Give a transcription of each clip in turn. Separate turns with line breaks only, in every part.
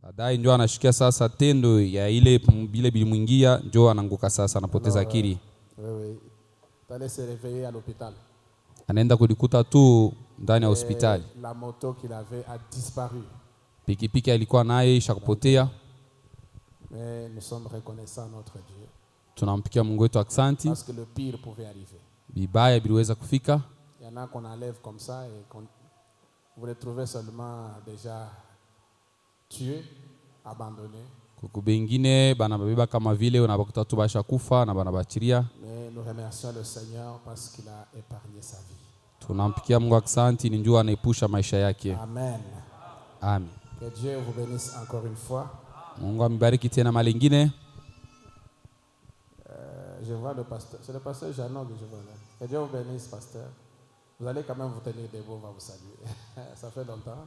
Baadaye ndio anashikia sasa tendo ya ile bilimwingia, ndio ananguka sasa, anapoteza akili.
Oui. T'allais se réveiller à l'hôpital.
Anaenda kujikuta tu ndani ya hospitali.
La moto qu'il avait a disparu.
Pikipiki alikuwa naye ishakupotea.
Mais nous sommes reconnaissants à notre Dieu.
Tunampikia Mungu wetu aksanti.
Parce que le pire pouvait arriver.
Bibaya biliweza kufika.
Il y en a qu'on enlève comme ça et vous les trouvez seulement déjà tués, abandonnés.
Kuku bengine bana babeba kama vile unabakuta tu basha kufa na bana bachiria.
Mais nous remercions le Seigneur parce qu'il a épargné sa vie.
Tunampikia Mungu aksanti, ni njoo anaepusha maisha yake.
Amen.
Amen.
Que Dieu vous bénisse encore une fois.
Mungu ambariki tena mara nyingine.
Je vois le pasteur. C'est le pasteur Jeannot que je vois là. Que Dieu vous bénisse, pasteur. Vous allez quand même vous tenir debout, on va vous saluer. Ça fait longtemps.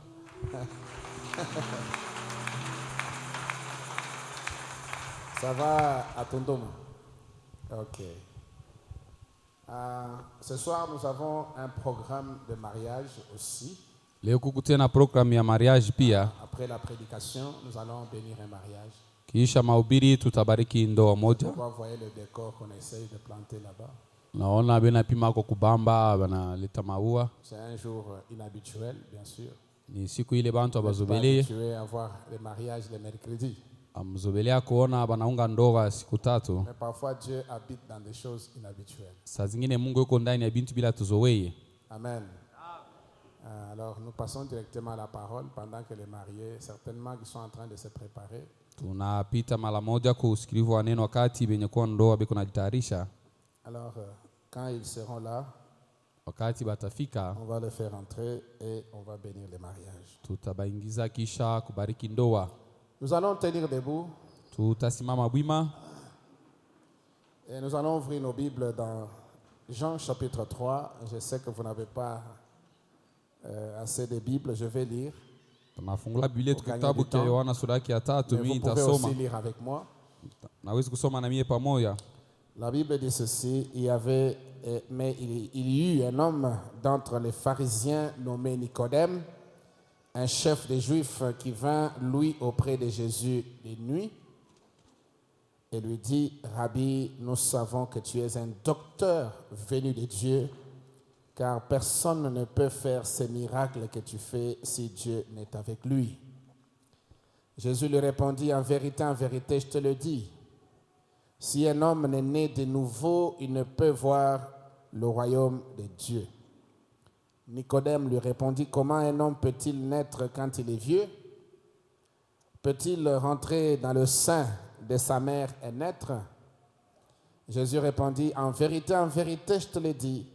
Ça va à Tondoma? Ok. Ce soir, nous avons un programme de mariage aussi.
Leo kuku tena program ya mariage pia.
Après la prédication, nous allons bénir un mariage.
Kisha mahubiri tutabariki ndoa moja.
Vous voyez le décor qu'on essaye de planter là-bas.
Naona bena pima kwa kubamba banaleta maua.
C'est un jour inhabituel, bien sûr.
Ni siku ile bantu abazobelee.
Tu veux avoir les mariages le mercredi.
Amzobelea kuona banaunga ndoa siku tatu.
Mais parfois Dieu habite dans des choses inhabituelles.
Saa zingine Mungu yuko ndani ya bintu bila tuzoweye.
Amen. Alors nous passons directement à la parole pendant que les mariés, certainement qui sont en train de se préparer.
Tunapita mara moja kusikiliza neno wakati benye kwa ndoa beko najitayarisha.
Alors quand ils seront là,
wakati batafika,
on va les faire entrer et on va bénir les mariages.
Tutabaingiza kisha kubariki ndoa.
Nous allons tenir debout.
Tutasimama bwima.
Et nous allons ouvrir nos Bibles dans Jean chapitre 3. Je sais que vous n'avez pas assez de Bibles, je vais lire.
Tunafungula Biblia kitabu cha Yohana sura ya 3, mimi nitasoma.
Vous pouvez aussi lire avec moi.
Naweza kusoma na mimi pamoja.
La Bible dit ceci, il y eut un homme d'entre les pharisiens nommé Nicodème, un chef des Juifs qui vint, lui, auprès de Jésus de nuit et lui dit, Rabbi, nous savons que tu es un docteur venu de Dieu, car personne ne peut faire ces miracles que tu fais si Dieu n'est avec lui. Jésus lui répondit, en vérité, je te le dis, si un homme n'est né de nouveau, il ne peut voir le royaume de Dieu. Nicodème lui répondit, comment un homme peut-il naître quand il est vieux? Peut-il rentrer dans le sein de sa mère et naître? Jésus répondit, en vérité, je te le dis,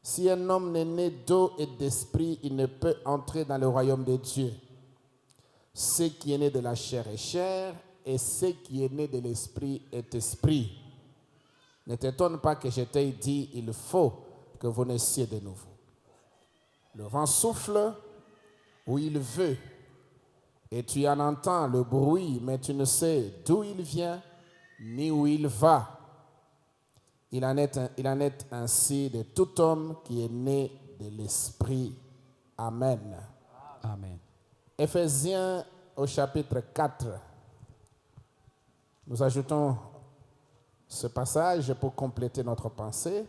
si un homme n'est né d'eau et d'esprit, il ne peut entrer dans le royaume de Dieu. Ce qui est né de la chair est chair, et ce qui est né de l'esprit est esprit. Ne t'étonne pas que je t'ai dit, il faut que vous naissiez de nouveau. Le vent souffle où il veut, et tu en entends le bruit, mais tu ne sais d'où il vient, ni où il va. Il en est ainsi de tout homme qui est né de l'esprit. Amen.
Amen.
Éphésiens au chapitre 4. Nous ajoutons ce passage pour compléter notre pensée.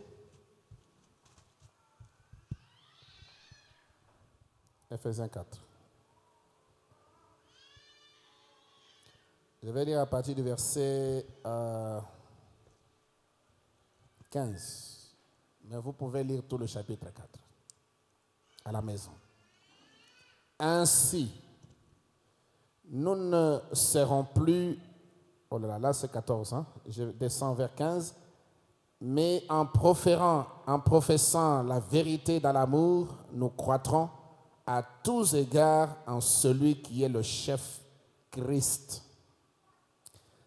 Éphésiens 4. Je vais lire à partir du verset 15. Mais vous pouvez lire tout le chapitre 4 à la maison. Ainsi, nous ne serons plus... Oh là, c'est 14, hein? Je descends vers 15. Mais en professant la vérité dans l'amour, nous croîtrons à tous égards en celui qui est le chef, Christ.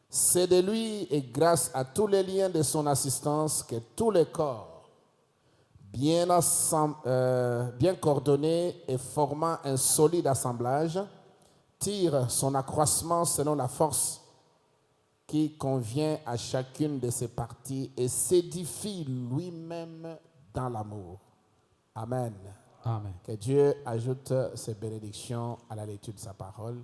C'est de lui et grâce à tous les liens de son assistance que tout le corps, bien coordonné et formant un solide assemblage, tire son accroissement selon la force qui convient à chacune de ses parties et s'édifie lui-même dans l'amour. Amen.
Amen.
Que Dieu ajoute ses bénédictions à la lecture de sa parole.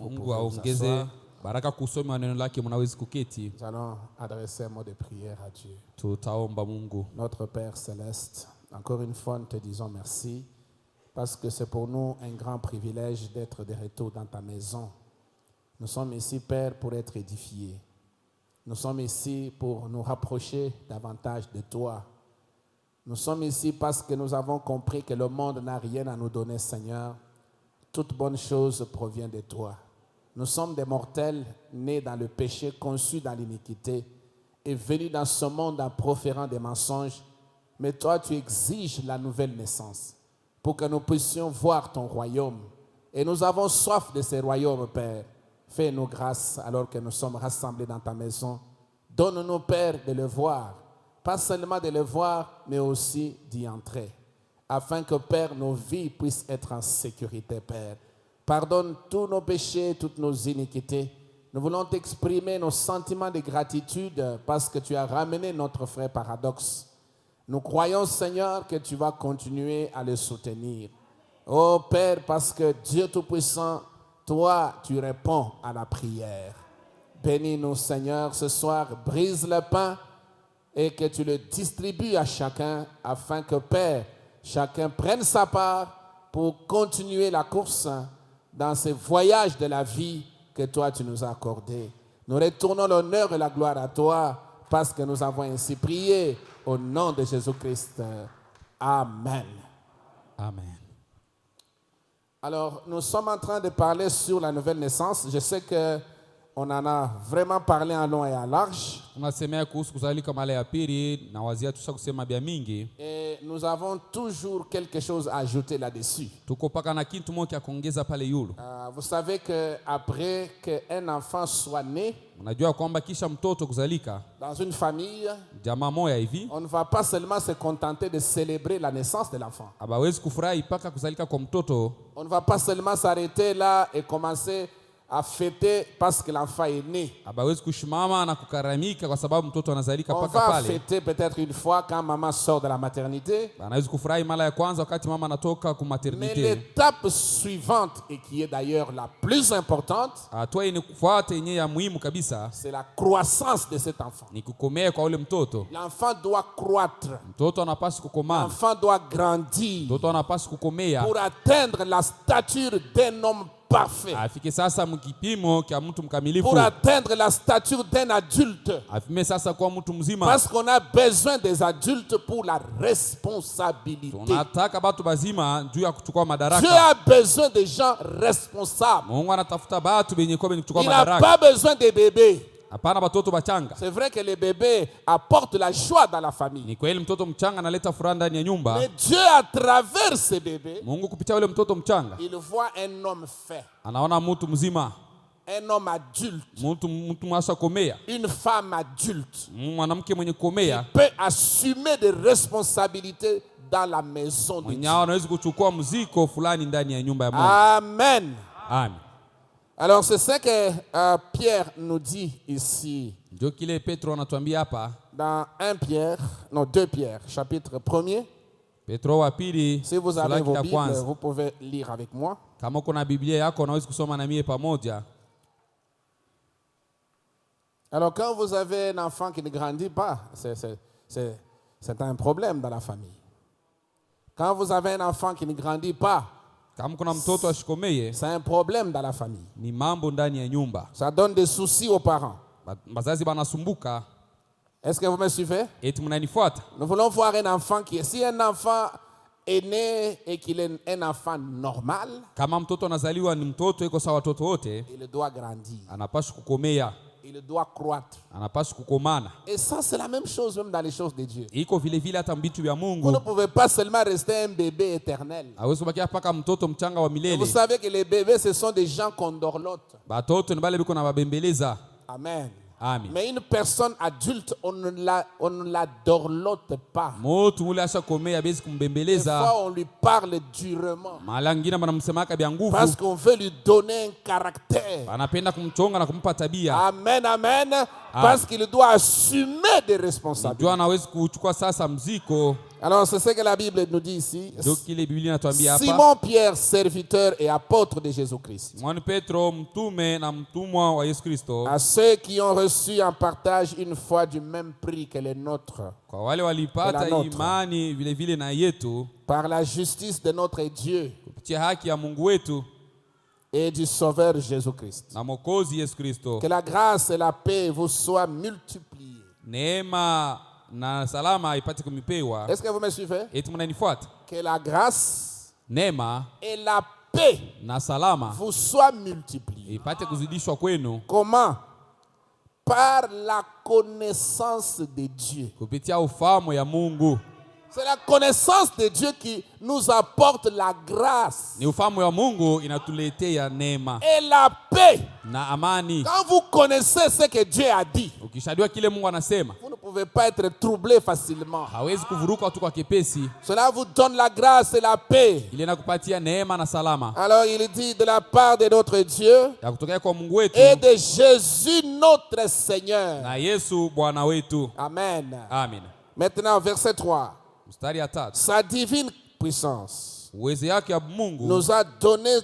Mungu aongeze baraka kusoma neno lake, mnaweza kuketi.
Nous allons adresser un mot de prière à Dieu.
Tutaomba Mungu.
Notre Père Céleste, encore une fois, nous te disons merci parce que c'est pour nous un grand privilège d'être de retour dans ta maison. Nous sommes ici, Père, pour être édifiés. Nous sommes ici pour nous rapprocher davantage de toi. Nous sommes ici parce que nous avons compris que le monde n'a rien à nous donner, Seigneur. Toute bonne chose provient de toi. Nous sommes des mortels nés dans le péché, conçus dans l'iniquité et venus dans ce monde en proférant des mensonges. Mais toi, tu exiges la nouvelle naissance pour que nous puissions voir ton royaume. Et nous avons soif de ce royaume, Père. Fais-nous grâce alors que nous sommes rassemblés dans ta maison. Donne-nous, Père, de le voir. Pas seulement de le voir, mais aussi d'y entrer. Afin que, Père, nos vies puissent être en sécurité, Père. Pardonne tous nos péchés, toutes nos iniquités. Nous voulons t'exprimer nos sentiments de gratitude parce que tu as ramené notre frère Paradoxe. Nous croyons, Seigneur, que tu vas continuer à le soutenir. Oh Père, parce que Dieu Tout-Puissant, toi, tu réponds à la prière. Bénis-nous, Seigneur, ce soir. Brise le pain et que tu le distribues à chacun afin que, Père, chacun prenne sa part pour continuer la course dans ce voyage de la vie que toi tu nous as accordé. Nous retournons l'honneur et la gloire à toi parce que nous avons ainsi prié au nom de Jésus-Christ. Amen.
Amen.
Alors, nous sommes en train de parler sur la nouvelle naissance. Je sais qu'on en a vraiment parlé en long et en large.
Tunasemea kuhusu kuzalika mara ya pili na wazia tusha kusema bia mingi.
Et nous avons toujours quelque chose à ajouter là-dessus.
Tuko paka na kitu moja kuongeza pale yulu.
Vous savez qu'après qu'un enfant soit né,
Unajua kwamba kisha mtoto kuzalika
dans une famille,
jamaa moja hivi,
on ne va pas seulement se contenter de célébrer la naissance de l'enfant.
abawezi kufurahi paka kuzalika kwa mtoto.
On ne va pas seulement s'arrêter là et commencer à fêter parce que l'enfant est né.
Abawezi kushimama na kukaramika kwa sababu mtoto anazalika
On
paka
va
pale.
fêter peut-être une fois quand maman sort de la maternité.
Anawezi kufurahi mara ya kwanza wakati mama anatoka ku
Mais
maternité.
l'étape suivante, et qui est d'ailleurs la plus importante,
Hatua yenye kufuata yenye ya muhimu kabisa
c'est la croissance de cet enfant.
ni kukomea kwa ule mtoto.
L'enfant doit croître.
Mtoto anapaswa kukomaa.
L'enfant doit grandir
Mtoto anapaswa kukomea
pour atteindre la stature d'un homme parfait.
afike sasa mkipimo kya mtu mkamilifu.
Pour atteindre la stature d'un adulte.
Afime sasa kwa mtu mzima.
Parce qu'on a besoin des adultes pour la responsabilité.
Tunataka batu bazima juu ya kuchukua
Dieu
madaraka.
a besoin de gens responsables.
Mungu anatafuta batu benye kwa benye kuchukua
Il n'a
madaraka.
pas besoin des bébés.
Hapana batoto bachanga.
C'est vrai que les bébés apportent la joie dans la famille.
Ni kweli mtoto mchanga analeta furaha ndani ya nyumba.
Mais Dieu, à travers ces bébés,
Mungu kupitia ule mtoto mchanga
il voit un homme fait,
anaona mtu mzima,
un homme adulte,
mtu mwasha komea,
une femme adulte,
mwanamke mwenye komea
peut assumer des responsabilités dans la maison de
mwenye
Dieu.
anaweza kuchukua mziko fulani ndani ya nyumba ya Mungu.
Amen.
Amen.
Alors c'est ce que Pierre nous dit ici
Ndio kile Petro anatuambia hapa,
dans 2 Pierre, chapitre 1er.
Petro wa pili
Si vous avez
sura
vos
ya
Bibles,
kwanza.
vous pouvez lire avec moi.
Kama uko na Biblia yako unaweza kusoma na mie pamoja.
Alors quand vous avez un enfant qui ne grandit pas, c'est un problème dans la famille. Quand vous avez un enfant qui ne grandit pas,
Kama kuna mtoto ashikomeye
c'est un problème dans la famille.
ni mambo ndani ya nyumba.
Ça donne des soucis aux parents.
Bazazi banasumbuka.
Est-ce que vous me suivez?
Eti mnanifuata?
Nous voulons voir un enfant qui est... Si un enfant est né et qu'il est un enfant normal,
Kama mtoto anazaliwa ni mtoto iko sawa watoto wote,
il doit grandir.
anapaswa kukomea,
Il doit croître.
anapaswa kukomana.
Et ça, c'est la même chose même dans les choses de Dieu.
Iko vile vile hata mbitu ya
Vous
Mungu.
ne pouvez pas seulement rester un bébé éternel.
Hawezi kubakia paka mtoto mchanga wa
Vous
milele.
savez que les bébés, ce sont des gens qu'on dorlote.
Batoto ni bale biko na babembeleza.
Amen.
Amen.
Mais une personne adulte, on ne la dorlote pas.
Motu mule asha komea bezi
Des
kumbembeleza.
fois, on lui parle durement.
Mala ngine banamsemaka bya nguvu.
Parce qu'on veut lui donner un caractère.
Anapenda kumchonga na kumpa tabia.
Amen, amen. Parce qu'il doit assumer des responsabilités.
Ndio anawezi kuchukua sasa mziko.
Alors, c'est ce que la Bible nous dit ici.
Ndio kile Biblia inatuambia hapa.
Simon Pierre, serviteur et apôtre de Jésus-Christ.
Simoni Petro, mtume na mtumwa wa Yesu Kristo.
À ceux qui ont reçu en partage une foi du même prix que les nôtres.
Kwa wale walipata imani vile vile na yetu.
Par la justice de notre Dieu.
Kupitia haki ya Mungu wetu.
Et du Sauveur Jésus-Christ.
Na Mwokozi Yesu Kristo.
Que la grâce et la paix vous soient multipliées.
Neema na salama ipate kumipewa.
Est-ce que vous me suivez?
Eti mnanifuata?
Que la grâce
neema
et la paix
na salama
vous soient multipliées.
Ipate kuzidishwa kwenu.
Comment? Par la connaissance de Dieu.
Kupitia ufahamu ya Mungu.
C'est la connaissance de Dieu qui nous apporte la grâce.
Ni ufahamu ya Mungu inatuletea neema.
Et la paix.
Na amani.
Quand vous connaissez ce que Dieu a dit,
ukishajua kile Mungu anasema,
vous ne pouvez pas être troublé facilement.
Hawezi kuvuruka tu kwa kepesi.
Cela vous donne la grâce et la paix.
Ile inakupatia neema na salama.
Alors il dit de la part de notre Dieu
ya kutokea kwa Mungu wetu
et de Jésus notre Seigneur.
Na Yesu Bwana wetu.
Amen.
Amen.
Maintenant verset 3.
Sa
divine puissance
uwezo yake ya Mungu
nous a donné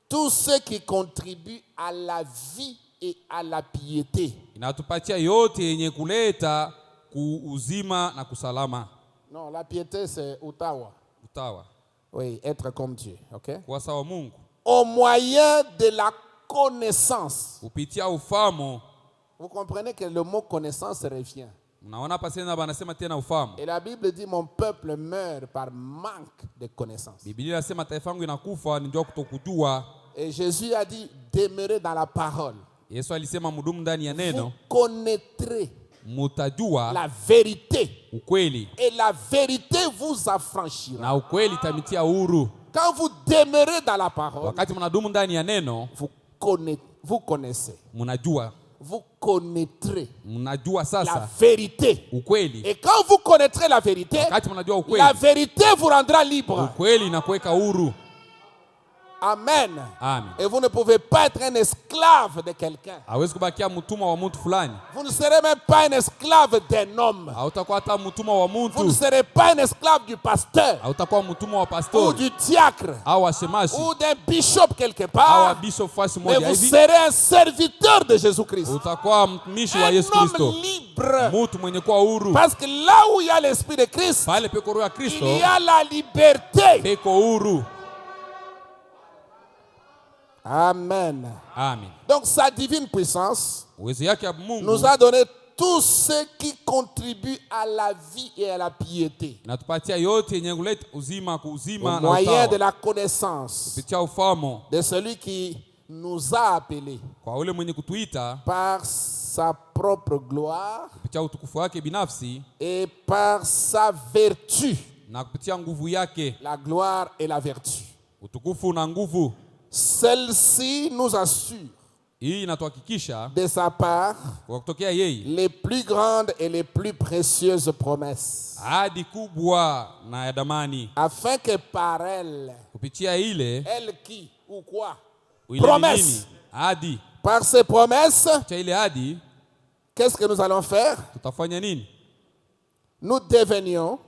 tout ce qui contribue à la vie et à la piété.
Inatupatia yote yenye kuleta kuuzima na kusalama.
Non, la piété c'est utawa.
Utawa.
Oui, être comme Dieu, OK?
Kwa sawa Mungu.
Au moyen de la connaissance.
Kupitia ufahamu.
Vous comprenez que le mot connaissance revient. Et la Bible dit mon peuple meurt par manque de connaissance. Et Jésus a dit demeurez dans la parole. Vous connaîtrez la vérité. Et la vérité vous affranchira. Quand vous demeurez dans la parole, vous connaissez. Vous connaîtrez la vérité. Et quand vous connaîtrez la vérité, la vérité vous rendra libre. Amen.
Amen.
Et vous ne pouvez pas être un esclave de quelqu'un. Vous ne serez même pas un esclave d'un homme. Vous ne serez pas un esclave du pasteur ou du diacre ou d'un bishop quelque part. Mais vous serez un serviteur de Jésus-Christ. Un homme libre. Parce que là où il y a l'esprit de Christ, il y a la liberté. Amen.
Amen.
Donc sa divine puissance nous a donné tout ce qui contribue à la vie et à la piété. Au moyen de la connaissance de celui qui nous a appelés par sa propre gloire et par sa vertu. La gloire et la vertu. Celle-ci nous assure de sa part les plus grandes et les plus précieuses promesses. Afin que par elle, elle qui ou quoi? Promesse. Par ces promesses, qu'est-ce que nous allons faire? Nous devenions,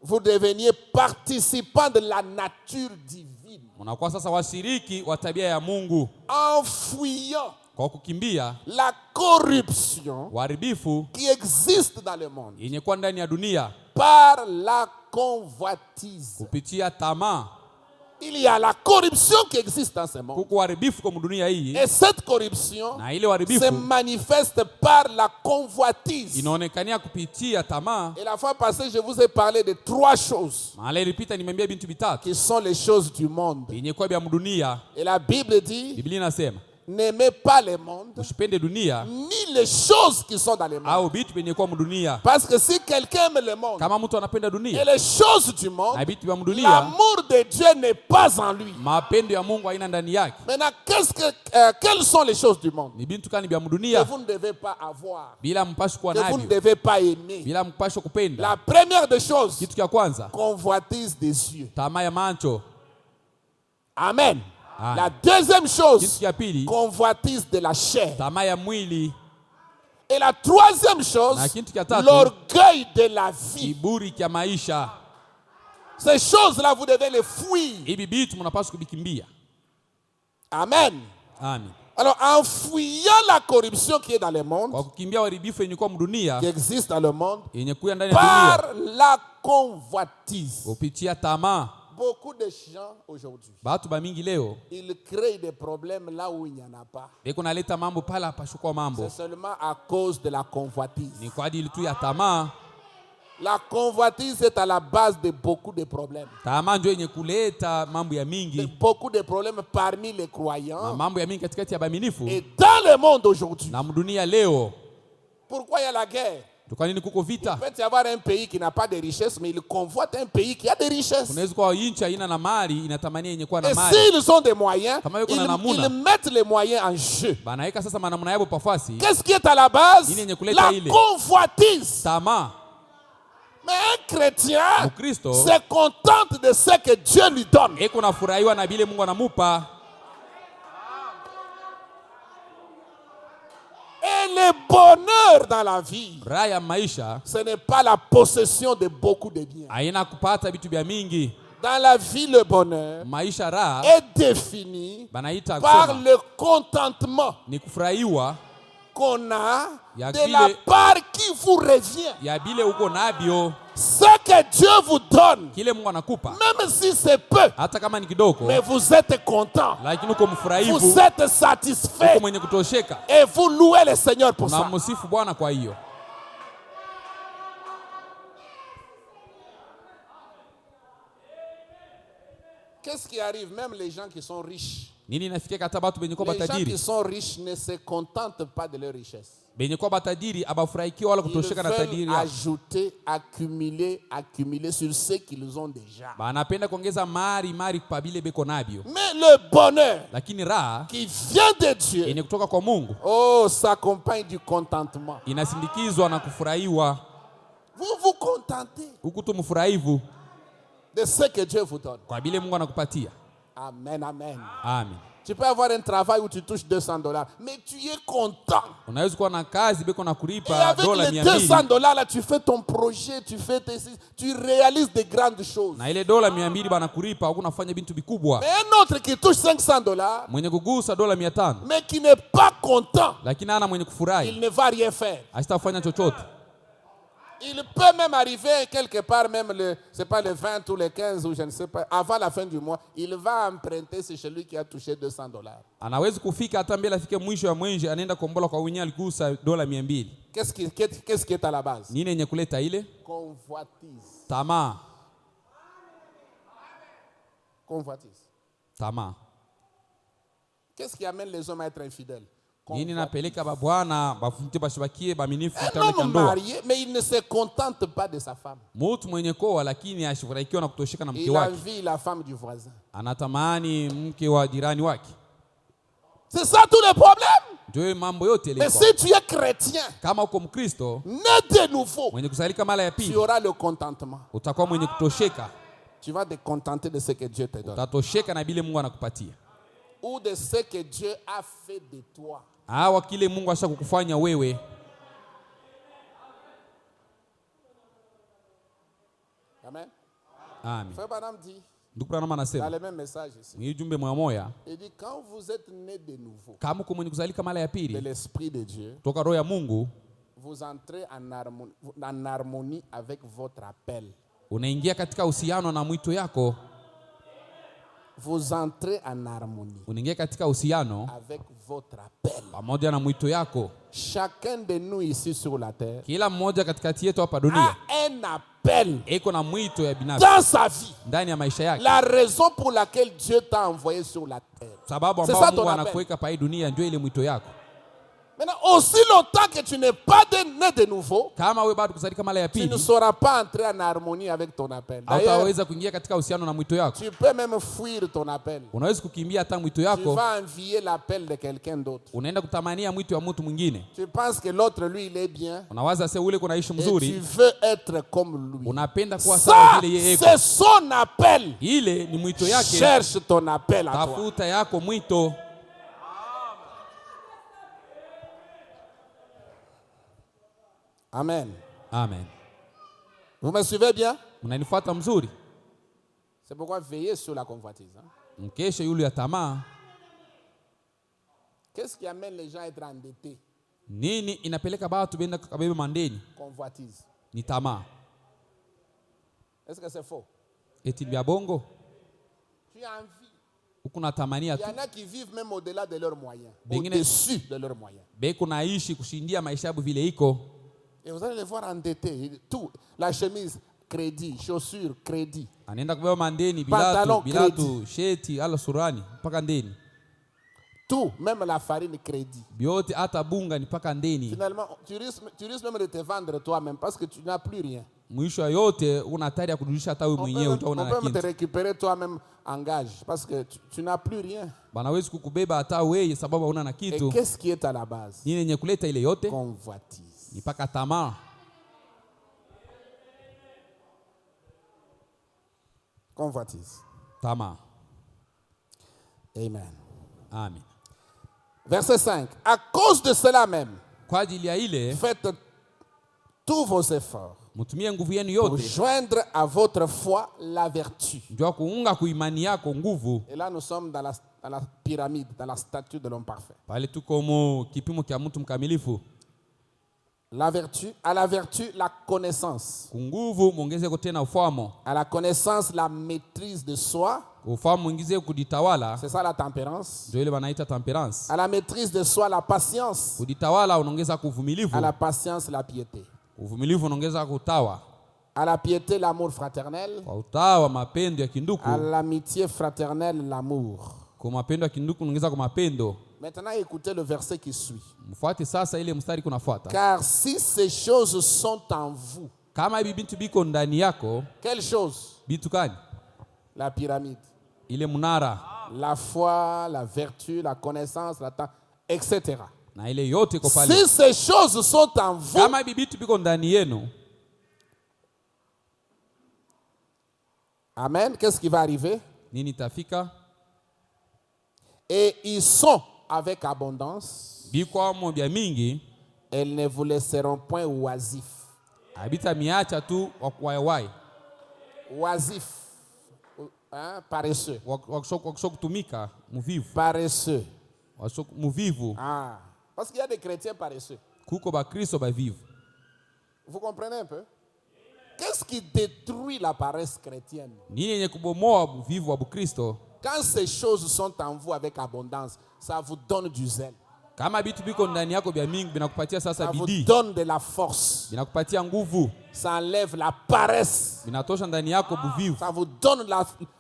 vous deveniez participants de la nature divine. En fuyant la corruption qui existe dans le monde par la convoitise. Il y a la corruption qui existe dans ce monde. Et cette corruption se manifeste par la convoitise. Et la fois passée, je vous ai parlé de 3 choses qui sont les choses du monde. Et la Bible dit n'aimez pas le monde, ni les choses qui sont dans le monde. Parce que si quelqu'un aime le monde et les choses du monde, l'amour de Dieu n'est pas en lui. Maintenant, quelles sont les choses du monde que vous ne devez pas avoir, que vous ne devez pas aimer? La première des choses, convoitise des yeux. Amen. La deuxième chose, convoitise de la chair. Et la troisième chose,
Na kitu cha tatu,
l'orgueil de la vie.
kiburi cha maisha.
Ces choses-là, vous devez les fuir.
Hivi vitu mnapaswa kubikimbia.
Amen.
Amen.
Alors, en fuyant la corruption qui est dans le monde,
Kwa kukimbia uharibifu yenye kwa mdunia,
qui existe dans le monde,
yenye kuya ndani ya dunia,
par la convoitise.
kupitia tamaa.
Beaucoup de gens aujourd'hui,
Batu ba mingi leo
ils créent des problèmes là où il n'y en a pas.
beko naleta mambo pala hapashukwa mambo.
C'est seulement à cause de la convoitise.
Ni kwa ajili tu ya tamaa.
La convoitise est à la base de beaucoup de problèmes.
Tamaa ndio yenye kuleta mambo ya mingi.
Beaucoup de problèmes parmi les
Na
croyants
mambo ya mingi katikati ya baminifu.
et dans le monde aujourd'hui.
Na mdunia leo.
Pourquoi il y a la guerre?
Kwa nini kuko
Il
vita?
peut y avoir un pays qui n'a pas de richesse, mais il convoite un pays qui a des richesses.
Kunaweza kuwa nchi haina na mali, inatamania yenye kuwa na
Et
mali.
s'ils ont des moyens,
Kama yuko na namuna,
ils mettent les moyens en jeu.
banaweka sasa manamuna yabo pafasi.
Qu'est-ce qui est à la base?
Nini yenye kuleta
La
ile?
convoitise.
Tamaa.
Mais un chrétien
Mkristo
se contente de ce que Dieu lui donne.
eko nafurahiwa na bile Mungu anamupa.
Et le bonheur dans la vie,
Raha ya maisha
ce n'est pas la possession de beaucoup de biens.
haina kupata vitu vya mingi.
Dans la vie, le bonheur
Maisha raha
est défini
banaita
par
kusema
le contentement
ni kufurahiwa
qu'on a
Ya
de
vile-
la part qui vous revient.
ya bile uko nabyo,
Ce que Dieu vous donne,
kile Mungu anakupa,
même si c'est peu,
hata kama ni kidogo,
mais vous êtes content,
lakini uko
vous
mfurahivu,
êtes
uko
satisfait
mwenye kutosheka,
et vous louez le Seigneur pour
na
ça.
msifu Bwana kwa hiyo.
Qu'est-ce qui arrive? Même les gens qui sont riches,
Nini inafikia hata watu benye kwa
les gens qui
batajiri,
sont riches ne se contentent pas de leur richesse.
benye kwa batajiri abafurahikiwa wala
Ils
kutosheka na tajiri
veulent
yao.
ajouter, accumuler sur ce qu'ils ont déjà.
Banapenda kuongeza mari kwa bile beko nabyo,
Mais le bonheur
lakini raha
qui vient de Dieu,
yenye kutoka kwa Mungu
oh, s'accompagne du contentement.
inasindikizwa na kufurahiwa.
Vous vous contentez
Huku tu mfurahivu
de ce que Dieu vous donne.
kwa bile Mungu anakupatia.
Amen, amen.
Amen.
Tu peux avoir un travail où tu touches $200, mais tu es content.
Unaweza kuwa na kazi beko na
Et
kulipa
avec
dola
les
200
$200 là, tu fais ton projet, tu réalises de grandes choses.
na ile dola 200 bana kulipa huku nafanya vitu vikubwa.
Mais un autre qui touche $500,
Mwenye kugusa dola 500
mais qui n'est pas content,
lakini ana mwenye kufurahi,
il ne va rien faire.
asitafanya chochote.
Il peut même arriver quelque part, même c'est pas le 20 ou le 15 ou je ne sais pas, avant la fin du mois, il va emprunter chez celui qui a touché $200.
Anawezi kufika hata mbele afike mwisho wa mwezi anaenda kombola kwa wenye aligusa dola 200.
Qu'est-ce qui est à la base?
Nini yenye kuleta ile?
Convoitise.
Tamaa.
Convoitise.
Tamaa.
Qu'est-ce qui amène les hommes à être infidèles?
Nini napeleka babwana bafunte bashibakie baminifu
Un
kitanda cha
homme
ndoa.
marié, mais il ne se contente pas de sa femme.
Mtu mwenye koa lakini ashifurahikiwa na kutosheka na mke
Il
wake.
envie la femme du voisin.
Anatamani mke wa jirani wake.
C'est ça tous les problèmes.
Ndio mambo yote ile.
Mais si tu es chrétien,
Kama uko Mkristo
né de nouveau,
mwenye kusalika mara ya
tu
pili,
auras le contentement.
utakuwa mwenye kutosheka.
Tu vas te contenter de ce que Dieu te donne.
Utatosheka na bile Mungu anakupatia.
Ou de ce que Dieu a fait de toi.
Hawa kile Mungu asha kukufanya wewe.
Amen.
Amen.
Frère Branham dit,
Ndugu Branham
dans
anasema,
le même message ici,
ni ujumbe moya,
il dit quand vous êtes né de nouveau
kama uko mwenye kuzalika mara ya
de
pili
l'Esprit de Dieu,
toka roho ya Mungu,
vous entrez en harmonie avec votre appel.
unaingia katika uhusiano na mwito yako.
Vous entrez en harmonie
Unaingia katika uhusiano
avec votre appel.
pamoja na mwito yako.
Chacun de nous ici sur la terre
Kila mmoja katikati yetu hapa
a
dunia
un appel
iko na mwito ya binafsi
dans sa vie.
ndani ya maisha yake.
La raison pour laquelle Dieu t'a envoyé sur la terre.
Sababu
C'est
ambao
ça ton
Mungu
appel.
anakuweka pa hii dunia ndio ile mwito yako.
Maintenant, aussi longtemps que tu n'es pas né de nouveau,
Kama wewe bado kuzalika mara ya
tu ne
pili,
sauras pas entrer en harmonie avec ton appel. D'ailleurs,
hautaweza kuingia katika uhusiano na mwito yako.
tu peux même fuir ton appel.
Unaweza kukimbia hata mwito
Tu
yako,
vas envier l'appel de quelqu'un d'autre.
unaenda kutamania mwito wa mtu mwingine.
Tu penses que l'autre, lui, il est bien.
Unawaza sasa ule kunaishi
Et tu
mzuri,
veux être comme lui.
unapenda kuwa sawa
Ça,
vile yeye iko.
c'est son appel.
Ile ni mwito yake.
Cherche ton appel à toi.
Tafuta yako mwito.
Amen.
Amen.
Vous me suivez bien?
Mnanifuata mzuri?
C'est pourquoi veillez sur la convoitise. Hein?
Mkeshe yule ya tamaa.
Qu'est-ce qui amène les gens à être endettés?
Nini inapeleka watu benda kabebe mandeni?
Convoitise.
Ni tamaa.
Est-ce que c'est faux?
Eti bya bongo?
Tu as envie.
Ukuna tamania
Il y
tu.
en a qui vivent même au-delà de leurs moyens.
Bengine-
Au-dessus de leurs moyens.
Beko naishi kushindia maisha yabo vile iko.
Et vous allez les voir endettés. Tout. La chemise, crédit. Chaussures, crédit.
Anaenda kubeba mandeni,
Pantalon,
bilatu, sheti, ala surani, mpaka ndeni.
Tout. Même la farine, crédit.
Biote hata bunga ni mpaka ndeni.
Finalement, tu risques même de te vendre toi-même parce que tu n'as plus rien.
Mwisho yote una hatari ya kurudisha hata wewe
On
mwenyewe utaona na
peut même te
kitu.
récupérer toi-même en gage parce que tu n'as plus rien.
Banawezi kukubeba hata wewe sababu hauna na
Et
kitu.
qu'est-ce qui est à la base?
Nini yenye kuleta ile yote?
Convoitise.
Ni mpaka tamaa.
Convoitise.
Tamaa.
Amen.
Amen.
Verset 5. À cause de cela même,
Kwa ajili ya ile
faites tous vos efforts
mtumie nguvu yenu
pour
yote
joindre à votre foi la vertu.
ndio kuunga kuimani yako nguvu.
Et là, nous sommes dans la pyramide, dans la statue de l'homme parfait.
Pale tuko mu kipimo cha mtu mkamilifu.
La vertu, à la vertu, la connaissance.
Kunguvu muongeze tena ufahamu.
À la connaissance, la maîtrise de soi.
Ufahamu muingize kujitawala.
C'est ça la tempérance.
Ndio ile wanaita temperance.
À la maîtrise de soi, la patience.
Kujitawala unaongeza kuvumilivu.
À la patience, la piété.
Uvumilivu unaongeza kutawa.
À la piété, l'amour fraternel.
Kwa utawa mapendo ya kinduku.
À l'amitié fraternelle, l'amour.
Kwa mapendo ya kinduku unaongeza kwa mapendo.
Maintenant, écoutez le verset qui suit.
Mfuate sasa ile mstari kunafuata.
Car si ces choses sont en vous,
Kama hivi vitu biko ndani yako,
quelles choses?
vitu gani?
La pyramide.
Ile mnara
La foi, la vertu, la connaissance, etc.
na ile yote iko pale.
Si ces choses sont en vous,
Kama hivi vitu biko ndani yenu,
amen, qu'est-ce qui va arriver?
nini tafika?
Et ils sont avec abondance,
Biko mo bya mingi,
elles ne vous laisseront point oisifs.
habita miacha tu wakuwaiwai.
Oisif, hein, paresseux.
Wakisho kutumika, muvivu.
Paresseux.
Wakisho muvivu.
Ah, parce qu'il y a des chrétiens paresseux.
Kuko ba Kristo ba vivu.
Vous comprenez un peu? Qu'est-ce qui détruit la paresse chrétienne?
Nini yenye kubomoa uvivu wa Kristo?
Quand ces choses sont en vous avec abondance, ça vous donne du zèle.
Kama vitu biko ndani yako bya mingi binakupatia sasa
Ça vous
bidii.
donne de la force.
Binakupatia nguvu.
Ça enlève la paresse.
Binatosha ndani yako buvivu.
Ça vous donne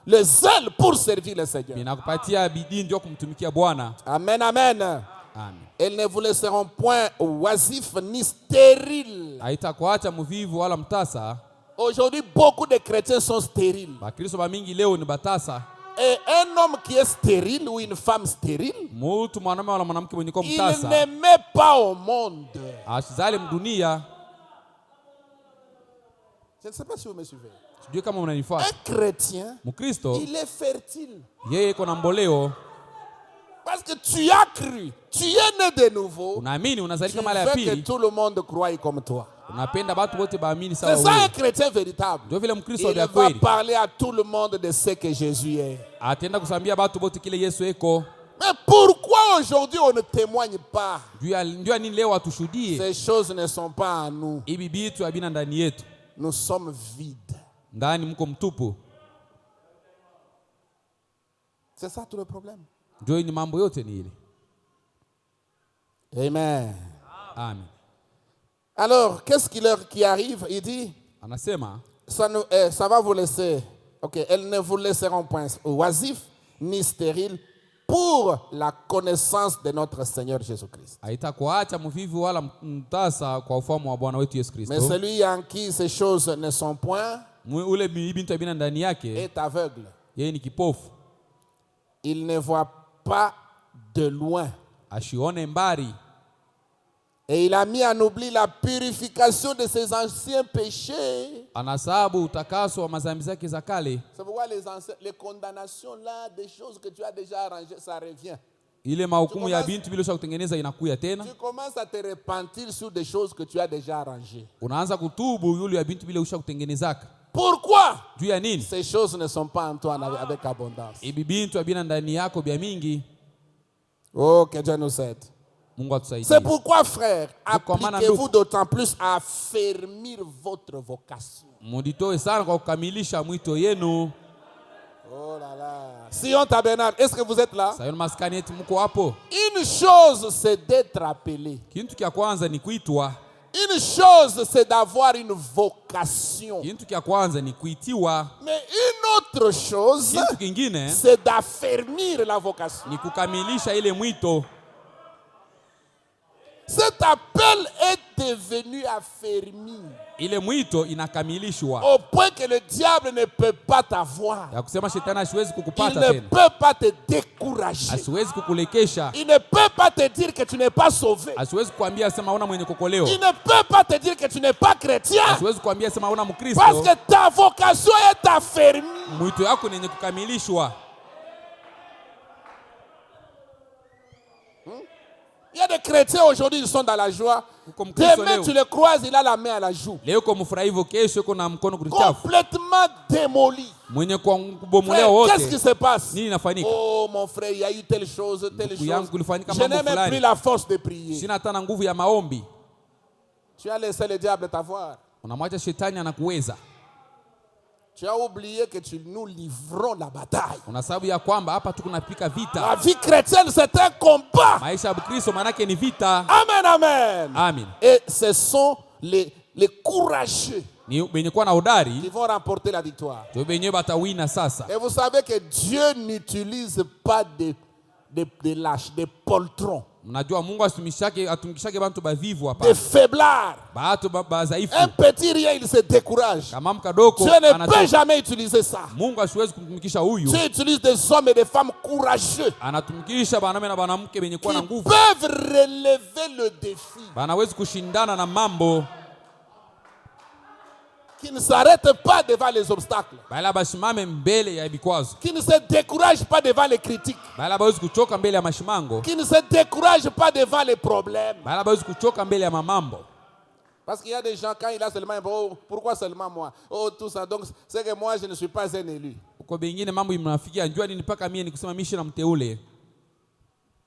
le zèle pour servir le Seigneur.
Binakupatia bidii ndio kumtumikia Bwana.
Amen, amen.
Amen.
Elles ne vous laisseront point oisifs ni stériles.
Haitakuacha muvivu wala mtasa.
Aujourd'hui, beaucoup de chrétiens sont stériles.
Bakristo ba mingi leo ni batasa.
Et un homme qui est stérile ou une femme stérile,
Mutu mwanaume wala mwanamke mwenye kwa
il
mtasa.
ne met pas au monde.
Asizale mdunia.
Je ne sais pas si vous me suivez.
Sijui kama unanifuata.
Un chrétien,
Mkristo
il est fertile.
yeye iko na mboleo.
Parce que tu as cru, tu es né de nouveau.
Unaamini
Tu
unazalika mara ya
veux que
pili.
tout le monde croie comme toi.
Unapenda watu wote baamini sawa
C'est ça un
wewe.
chrétien véritable.
Ndio vile Mkristo
Il
wa
va
kweli.
parler à tout le monde de ce que Jésus est.
Atenda kusambia watu wote kile Yesu eko.
Mais pourquoi aujourd'hui on ne témoigne pas?
Ndio nini leo atushuhudie?
Ces choses ne sont pas en nous.
Hivi vitu habina ndani yetu.
Nous sommes vides.
Ndani mko mtupu.
C'est ça tout le problème.
Ndio ni mambo yote ni ile.
Amen.
Amen.
Alors, qu'est-ce qui arrive? Il dit,
Anasema
ça va vous laisser. Ok, elles ne vous laisseront point oisifs ni stériles pour la connaissance de notre Seigneur Jésus-Christ.
haitakuacha mvivu wala mtasa kwa ufahamu wa Bwana wetu Yesu Kristo.
Mais celui en qui ces choses ne sont point
Ule bintu abina ndani yake
est aveugle.
yeye ni kipofu.
Il ne voit pas de loin.
Ashione mbari.
Et il a mis en oubli la purification de ses anciens péchés.
Anasabu utakaso wa mazambi zake za kale.
C'est pourquoi les condamnations là, des choses que tu as déjà arrangées, ça revient.
ile mahukumu ya bintu bila kutengeneza inakuya tena.
Tu commences à te repentir sur des choses que tu as déjà arrangées.
Unaanza kutubu yule ya bintu bila kutengenezaka.
Pourquoi?
Juu ya nini?
Ces choses ne sont pas en toi avec abondance.
Ibi bintu abina ndani yako bya mingi.
Oh, que Dieu nous aide.
Mungu atusaidie.
C'est pourquoi, frère, appliquez-vous d'autant plus à affermir votre vocation.
Muditoe sana kwa kukamilisha mwito yenu.
Oh là là. Sion Tabernacle, est-ce que vous êtes là?
Sayon maskani yetu mko hapo.
Une chose, c'est d'être appelé.
Kintu kia kwanza ni kuitwa.
Une chose, c'est d'avoir une vocation.
Kintu kia kwanza ni kuitiwa.
Mais une autre chose,
Kintu kingine
c'est d'affermir la vocation.
ni kukamilisha ile mwito.
Cet appel est devenu affermi.
Ile mwito inakamilishwa.
Au point que le diable ne peut pas t'avoir.
Ya kusema shetani asiwezi
Il
kukupata
ne
tena.
peut pas te décourager.
Asiwezi kukulekesha.
Il ne peut pas te dire que tu n'es pas sauvé.
Asiwezi kuambia sema una mwenye kokoleo.
Il ne peut pas te dire que tu n'es pas chrétien.
Asiwezi kuambia sema una Mkristo.
Parce que ta vocation est affermie.
Mwito yako ni yenye kukamilishwa.
Il y a des chrétiens aujourd'hui, ils sont dans la joie. Demain, tu les croises, il a la main à la joue.
Leo kwa mfurahivu, kesho kuna mkono kuchafu.
Complètement démoli.
Mwenye kubomolewa wote.
Qu'est-ce qui se passe?
Nini inafanyika?
Oh mon frère, il y a eu telle chose, telle chose.
Je
n'ai même plus la force de prier.
Sina hata na nguvu ya maombi.
Tu as laissé le diable t'avoir.
Unamwacha shetani anakuweza.
Tu as oublié que nous livrons la bataille.
Unasababu ya kwamba hapa tu kunapika vita.
La vie chrétienne, c'est un combat.
Maisha ya Kristo manake ni vita.
Amen, amen.
Amen.
Et ce sont les courageux
Ni benye kuwa na hodari
qui vont remporter la victoire.
ndio benye batawina sasa.
Et vous savez que Dieu n'utilise pas des lâches, des poltrons.
Mnajua Mungu atumikishake bantu bavivu hapa.
Des faiblards.
Batu bazaifu.
Un petit rien, il se décourage.
Kama mkadoko
Dieu ne peut jamais utiliser ça.
Mungu asiwezi kumtumikisha huyu.
Dieu utilise des hommes et des femmes courageux.
Anatumikisha banaume na banamke benye kuwa na nguvu.
Peuvent relever le défi.
Banawezi kushindana na mambo.
Qui ne s'arrêtent pas devant les obstacles.
Bala bashimame mbele ya bikwazo.
Qui ne se découragent pas devant les critiques.
Bala bawezi kuchoka mbele ya mashimango.
Qui ne se découragent pas devant les problèmes.
Bala bawezi kuchoka mbele ya mamambo.
Parce qu'il y a des gens, quand il a seulement un oh, pourquoi seulement moi? Oh, tout ça. Donc, c'est que moi, je ne suis pas un élu.
Kwa bengine mambo imnafikia njua nini mpaka mie nikusema mishi na mteule.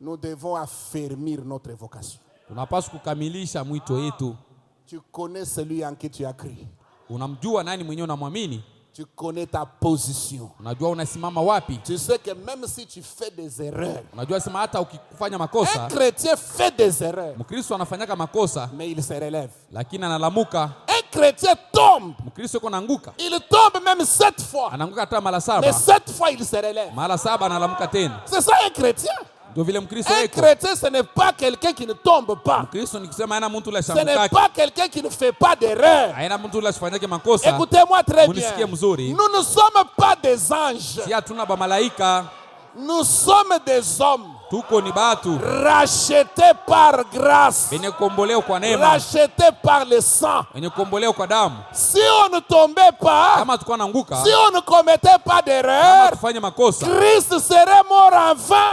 Nous devons affermir notre vocation.
Tunapaswa kukamilisha mwito yetu.
Tu connais celui en qui tu as cru.
Unamjua nani mwenyewe unamwamini?
Tu connais ta position.
Unajua unasimama wapi?
Tu sais que même si tu fais des erreurs.
Unajua sema hata ukifanya makosa.
Un chrétien fait des erreurs.
Mkristo anafanyaka makosa.
Mais il se relève.
Lakini analamuka.
Un chrétien tombe.
Mkristo yuko anaanguka.
Il tombe même 7 fois.
Anaanguka hata mara 7.
Mais 7 fois il se relève.
Mara 7 analamuka tena.
C'est ça un chrétien. Un chrétien, ce n'est pas quelqu'un qui ne tombe pas. Ce n'est pas quelqu'un qui ne fait pas d'erreur. Écoutez-moi très bien. Nous ne sommes pas des anges. Nous sommes des hommes. Rachetés par grâce. Rachetés par le sang. Si on ne tombait pas, si on ne commettait pas d'erreur, Christ serait mort en vain.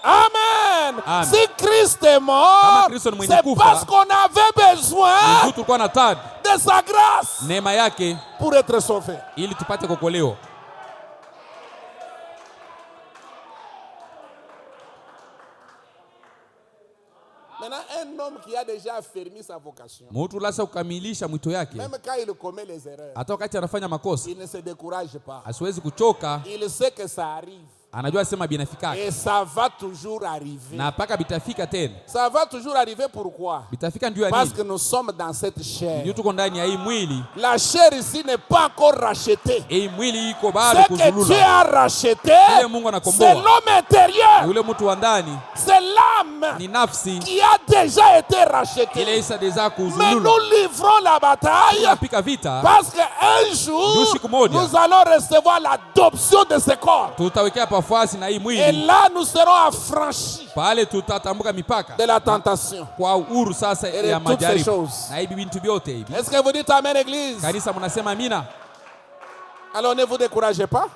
Amen.
Amen.
Si Christ est mort, c'est parce qu'on avait besoin de sa grâce pour être sauvé. Maintenant, un homme qui a déjà affermi sa vocation, même quand il commet les erreurs, il ne se décourage pas. Il sait que ça arrive. Et ça va toujours arriver. Ça va toujours arriver pourquoi? Parce que nous sommes dans cette chair. La chair ici n'est pas encore rachetée. Ce que Dieu a racheté, c'est l'homme intérieur. C'est l'âme qui a déjà été rachetée. Mais nous livrons la bataille parce qu'un jour, nous allons recevoir l'adoption de ce corps. Et là, nous serons affranchis de la tentation et de toutes ces choses. Est-ce que vous dites Amen, Église? Alors ne vous découragez pas.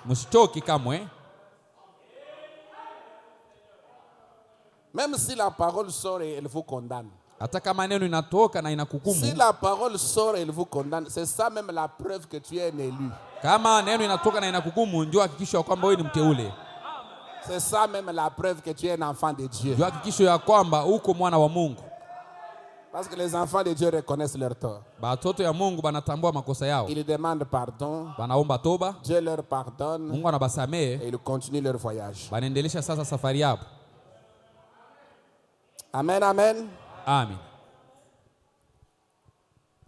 Même si la parole sort et elle vous condamne.
Hata kama neno inatoka na
Si
inakuhukumu,
la parole sort et elle vous condamne, c'est ça même la preuve que tu es un élu.
kama neno inatoka na inakuhukumu, ndio hakikisho ya kwamba wewe ni mteule.
C'est ça même la preuve que tu es un enfant de Dieu.
Ndio hakikisho ya kwamba uko mwana wa Mungu.
Parce que les enfants de Dieu reconnaissent leur tort.
Batoto ya Mungu banatambua makosa yao,
Ils demandent pardon.
banaomba toba,
Dieu leur pardonne
Mungu anabasamehe,
et ils continuent leur voyage.
banaendelesha sasa safari yao.
Amen, amen.
Amen.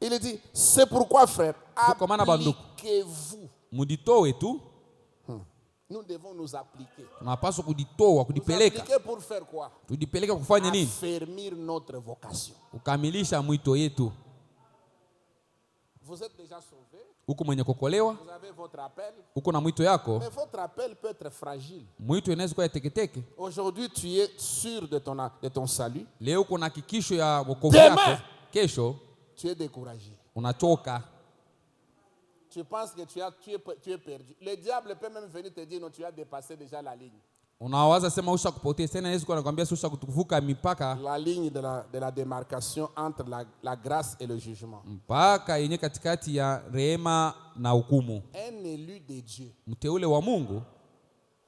Il dit, c'est pourquoi, frère,
Kwa maana banduku,
appliquez-vous.
muditoe tu,
Nous devons nous appliquer.
tunapaswa kuditoa,
Nous
kudipeleka.
appliquer pour faire quoi?
Tudipeleka kufanya nini?
Affermir notre vocation.
Kukamilisha mwito yetu.
Vous êtes déjà sauvés.
Uko mwenye kokolewa,
Vous avez votre appel.
uko na mwito yako.
Mais votre appel peut être fragile.
Mwito inaweza kuwa ya teketeke.
Aujourd'hui, tu es sûr de ton salut.
Leo uko na hakikisho ya wokovu
Demain,
yako, kesho
tu es découragé.
unachoka.
Tu penses que tu es perdu. Le diable peut même venir te dire, non, tu as dépassé déjà la ligne.
Unawaza sema usha kupotea tena, inaweza kuwa nakwambia usha kuvuka mipaka,
La ligne de la démarcation entre la grâce et le jugement.
mpaka yenye katikati ya rehema na hukumu.
Un élu de Dieu,
Mteule wa Mungu,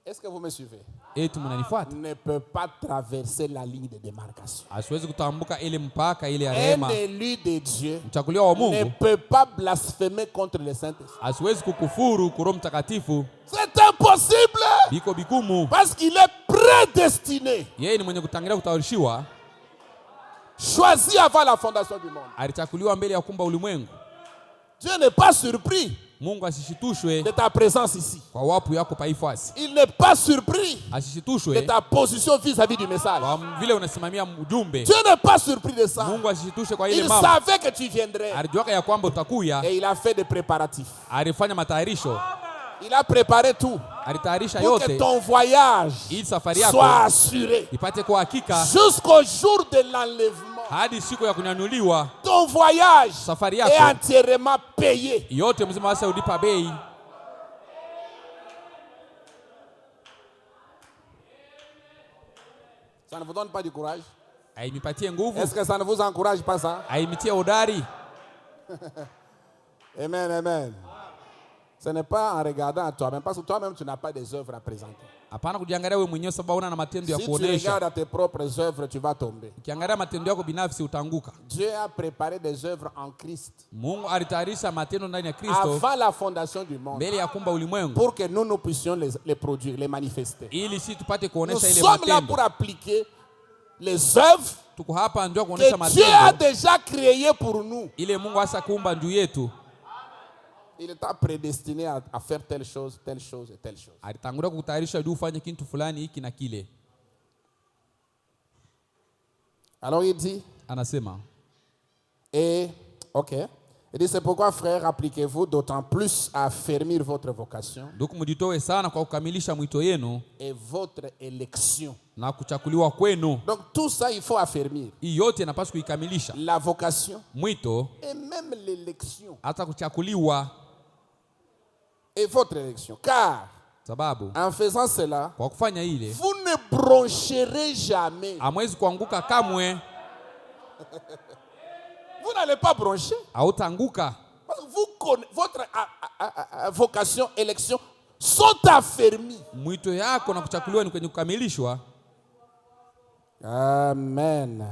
est-ce que vous me suivez?
eti mnanifuata,
Ne peut pas traverser la ligne de démarcation.
asiwezi kutambuka ile mpaka ile ya
Un
rehema.
élu de Dieu
Mchaguliwa wa
ne
Mungu
peut pas blasphémer contre le Saint-Esprit.
asiwezi kukufuru kwa Roho Mtakatifu,
C'est impossible
biko bikumu.
parce qu'il est prédestiné,
Yeye ni mwenye kutangulia kutawarishiwa,
choisi avant la fondation du monde.
alichakuliwa mbele ya kumba ulimwengu.
Dieu n'est pas surpris
Mungu asishitushwe
de ta présence ici.
kwa wapu yako paifasi,
Il n'est pas surpris de
asishitushwe
ta position vis-à-vis du message.
kwa vile unasimamia ujumbe.
Dieu n'est pas surpris de ça.
Mungu asishitushwe kwa ile
Il
mambo.
savait que tu viendrais
Alijuaka ya kwamba utakuya,
et il a fait des préparatifs.
alifanya matayarisho,
Il a préparé tout
alitayarisha
pour que
yote
ton voyage
ili safari yako
soit assuré
ipate kwa hakika
jusqu'au jour de l'enlèvement.
hadi siku ya kunyanyuliwa.
Ton voyage
Safari
est
yako
entièrement payé.
yote mzima wasa ulipa bei.
Ça ne vous donne pas du courage?
Haimipatie nguvu,
Est-ce que ça ne vous encourage pas ça?
haimitie hodari.
Amen, amen. Ce n'est pas en regardant à toi-même, parce que toi-même tu n'as pas des œuvres à présenter.
Hapana kujiangalia wewe mwenyewe, sababu una na matendo ya
Si tu
kuonesha.
regardes à tes propres œuvres, tu vas tomber.
Ukiangalia matendo yako binafsi utaanguka.
Dieu a préparé des œuvres en Christ
Mungu alitayarisha matendo ndani ya Kristo
avant la fondation du monde
mbele ya kumba ulimwengu,
pour que nous puissions les produire, les manifester.
ili si tupate
Nous
kuonesha ile
sommes là
matendo.
pour appliquer les œuvres
Tuko hapa ndio kuonesha
que Dieu a
matendo
déjà créées pour nous.
ile Mungu hasa kuumba juu yetu.
Il t'a prédestiné à faire telle chose et telle chose.
Alitangulia kukutayarisha juu ufanye kitu fulani hiki na kile.
Alors il dit,
Anasema
ok. Il dit, c'est pourquoi, frères, appliquez-vous d'autant plus à affermir votre vocation
ndugu, mjitoe sana kwa kukamilisha mwito yenu
et votre élection.
na kuchakuliwa kwenu.
Donc tout ça, il faut affermir.
Hii yote inapaswa kuikamilisha,
La vocation
mwito
et même l'élection.
hata kuchakuliwa,
Et votre élection. Car
sababu
en faisant cela,
kwa kufanya ile
vous ne broncherez jamais.
hamwezi kuanguka kamwe,
Vous n'allez pas broncher.
hautaanguka.
Parce que votre vocation, élection sont affermis.
Mwito yako na kuchakuliwa ni kwenye kukamilishwa.
Amen.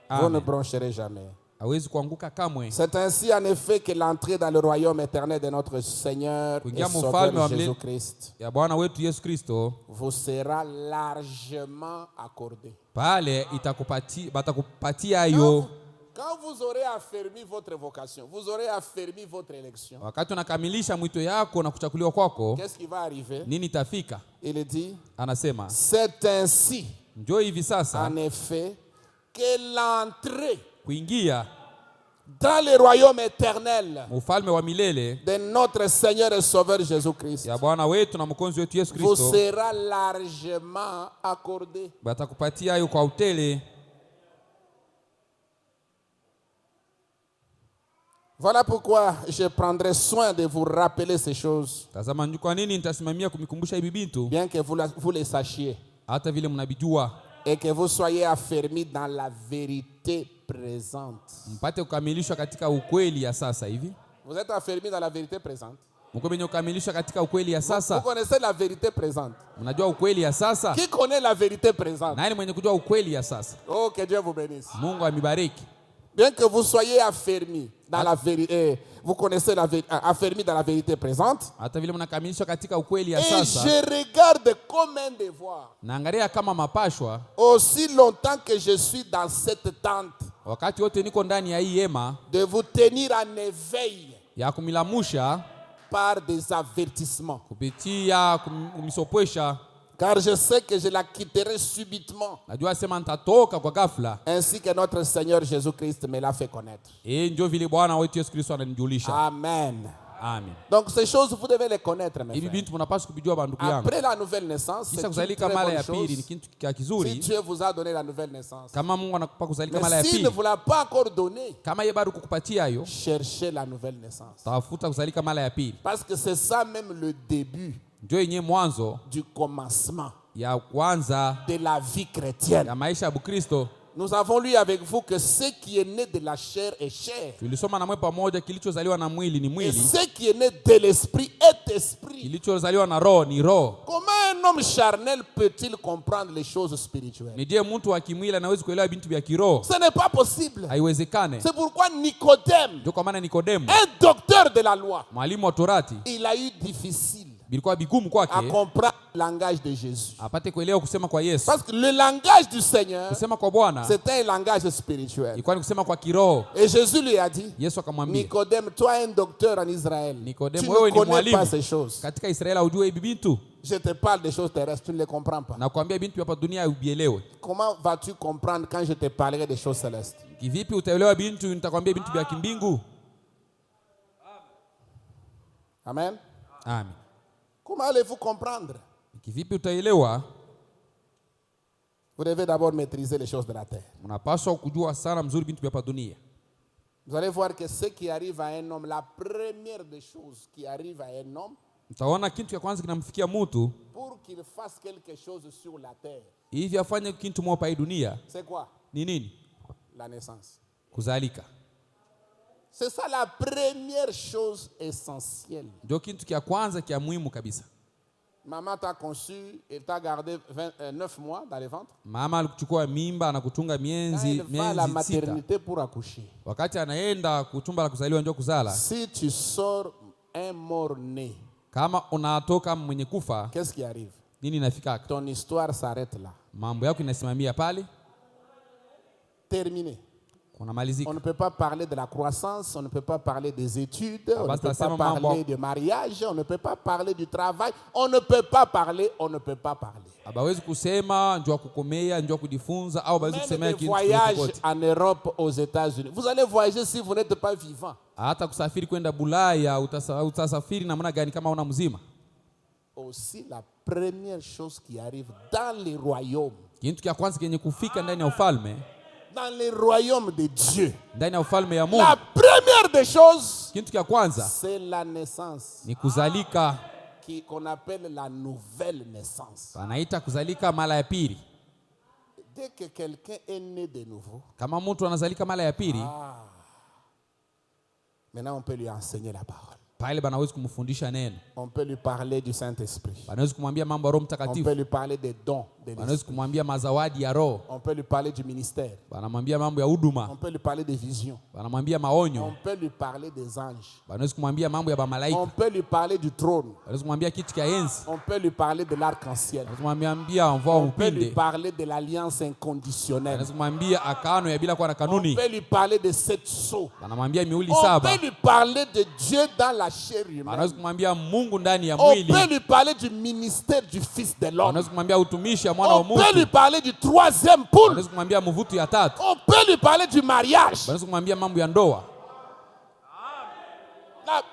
Vous ne
Amen.
broncherez jamais.
Hawezi kuanguka kamwe.
C'est ainsi en effet que l'entrée dans le royaume éternel de notre Seigneur et
Kuingia mfalme
Sauveur
wa milele
Jésus-Christ
ya Bwana wetu Yesu Kristo,
vous sera largement accordé.
pale batakupatia yo.
Quand vous aurez affermi votre vocation, vous aurez affermi votre élection,
Wakati unakamilisha mwito yako na kuchakuliwa kwako,
qu'est-ce qui va arriver?
nini itafika?
Il dit,
Anasema
c'est ainsi
njoo hivi sasa
en effet que l'entrée
kuingia
dans le royaume éternel
ufalme wa milele
de notre Seigneur et Sauveur Jésus-Christ
ya Bwana wetu na mwokozi wetu Yesu
vous
Kristo,
sera largement accordé.
batakupatia hayo kwa utele.
Voilà pourquoi je prendrai soin de vous rappeler ces choses,
Tazama kwa nini nitasimamia kumikumbusha hivi bintu,
bien que vous les sachiez.
hata vile mnabijua.
Et que vous soyez affermis dans la vérité présente.
mpate kukamilishwa katika ukweli ya sasa hivi.
Vous êtes affermis dans la vérité présente.
Mko benye kukamilishwa katika ukweli ya
Vous
sasa.
connaissez la vérité présente.
Mnajua ukweli ya sasa?
Qui connaît la vérité présente?
Nani mwenye kujua ukweli ya sasa?
Oh, que Dieu vous bénisse.
Mungu amibariki.
Bien que vous soyez affermis dans la vérité, vous connaissez la vérité, affermis dans la vérité présente.
Hata vile mnakamilishwa katika ukweli ya
Et
sasa.
je regarde comme un devoir,
Naangalia kama mapashwa
aussi longtemps que je suis dans cette tente,
wakati wote niko ndani ya hii hema
de vous tenir en éveil
ya kumilamusha
par des avertissements.
kupitia kumisopwesha.
Car je sais que je la quitterai subitement,
Najua sema nitatoka kwa ghafla.
ainsi que notre Seigneur Jésus-Christ me l'a fait connaître.
Ndio vile Bwana wetu Yesu Kristo ananijulisha.
Amen.
Amen.
Donc ces choses, vous devez les connaître, mes
Hivi
frères.
bintu mnapaswa kuvijua bandugu yangu.
Après la nouvelle naissance, c'est
Kisha
une
kuzalika
très
mara
bonne
ya pili ni
chose.
kitu
Si
kizuri.
Dieu vous a donné la nouvelle naissance.
Kama Mungu anakupa kuzalika mara ya
Mais s'il ne
pili,
vous l'a pas encore donné,
kama yeye bado kukupatia hiyo,
cherchez la nouvelle naissance.
tafuta kuzalika mara ya pili.
Parce que c'est ça même le début
Ndio yenyewe mwanzo
du commencement
ya kwanza
de la vie chrétienne.
ya maisha ya Bukristo.
Nous avons lu avec vous que ce qui est né de la chair est chair.
Tulisoma na mwe pamoja, kilichozaliwa na mwili ni
Et
mwili,
ce qui est né de l'esprit est esprit.
kilichozaliwa na roho ni roho.
Comment un homme charnel peut-il comprendre les choses spirituelles?
Ni je mtu wa kimwili anaweza kuelewa bintu vya kiroho?
Ce n'est pas possible.
Haiwezekane.
C'est pourquoi Nicodème,
Ndio kwa maana Nikodemo,
un docteur de la loi,
mwalimu wa Torati,
il a eu difficile
bilikuwa bigumu
à
kwake
comprendre le langage de Jésus.
apate kuelewa kusema kwa Yesu.
Parce que le langage du Seigneur,
Kusema kwa Bwana
c'est un langage spirituel.
ilikuwa ni kusema kwa kiroho.
Et Jésus lui a dit,
Yesu akamwambia,
Nicodème, toi un docteur en Israël,
Nicodème,
tu
wewe
ne
ni
connais
mwalimu
pas ces choses.
katika Israeli ujue hivi bintu,
Je te parle des choses terrestres, tu ne les comprends pas.
na kuambia bintu hapa dunia ubielewe.
Comment vas-tu comprendre quand je te parlerai des choses célestes?
Kivipi utaelewa bintu nitakwambia bintu vya kimbingu?
Amen.
Amen.
Comment allez-vous comprendre?
Kivipi utaelewa?
Vous devez d'abord maîtriser les choses de la terre.
Unapaswa kujua sana mzuri bintu vya hapa dunia.
Vous allez voir que ce qui arrive à un homme, la première des choses qui arrive à un homme,
Utaona kitu cha kwanza kinamfikia mtu
pour qu'il fasse quelque chose sur la terre,
hivi afanye kitu moja hii dunia
c'est quoi?
ni nini?
La naissance.
Kuzalika.
C'est ça la première chose essentielle.
Ndio kitu cha kwanza kia muhimu kabisa.
Maman t'a conçu et t'a gardé 9 mois dans le ventre.
Mama alikuchukua mimba na kutunga
Quand
mienzi
il va à la
mienzi sita.
maternité pour accoucher.
Wakati anaenda kuchumba la kuzaliwa ndio kuzala.
Si tu sors un mort-né,
Kama unatoka mwenye kufa,
qu'est-ce qui arrive?
nini inafika?
Ton histoire s'arrête là.
Mambo yako inasimamia pale,
Terminé.
kunamalizika.
On ne peut pas parler de la croissance, on ne peut pas parler des études, on ne
basta
peut pas
sema
parler
mambo.
du mariage, on ne peut pas parler du travail, on ne peut pas parler, on ne peut pas parler.
Abawezi kusema njoo kukomea, njoo kujifunza au bawezi
Même
kusemea
des
kitu
voyages
chochote.
en Europe, aux États-Unis. Vous allez voyager si vous n'êtes pas vivant.
Hata kusafiri kwenda Bulaya utasafiri namna gani kama una mzima?
Aussi, la première chose qui arrive dans les royaumes,
Kitu cha kwanza kenye kufika ndani ya ufalme,
dans les royaumes de Dieu,
ndani ya ufalme ya Mungu,
la première des choses,
kitu cha kwanza
c'est la naissance,
ni kuzalika.
qu'on appelle la nouvelle naissance.
Anaita kuzalika mara ya pili.
Dès que quelqu'un est né de nouveau,
Kama mtu anazalika mara ya pili,
maintenant on peut lui enseigner la parole.
pale banaweza kumfundisha neno.
On peut lui parler du Saint-Esprit.
Banaweza kumwambia mambo ya Roho
On peut
Mtakatifu.
lui parler des dons de
Banaweza
l'Esprit.
kumwambia mazawadi ya Roho.
On peut lui parler du ministère.
Banamwambia mambo ya
On
huduma.
peut lui parler des visions.
Banamwambia
On
maonyo.
peut lui parler des anges.
Banaweza kumwambia mambo ya
On
bamalaika.
peut lui parler du trône.
Banaweza kumwambia kitu cha enzi.
On peut lui parler de l'arc-en-ciel.
Banaweza kumwambia mvua
On peut lui
upinde.
parler de l'alliance inconditionnelle.
Banaweza kumwambia akano ya bila kuwa na
On
kanuni.
peut lui parler de 7 sceaux.
Banamwambia miuli
On
saba.
peut lui parler de Dieu dans la chair humaine.
Banaweza kumwambia Mungu ndani ya
On
mwili.
peut lui parler du ministère du Fils de l'homme.
Banaweza kumwambia utumishi ya mwana wa
On peut lui
Mungu.
parler du troisième poule.
Banaweza kumwambia mvutu ya tatu.
On peut lui parler du mariage.
Banaweza kumwambia mambo ya ndoa.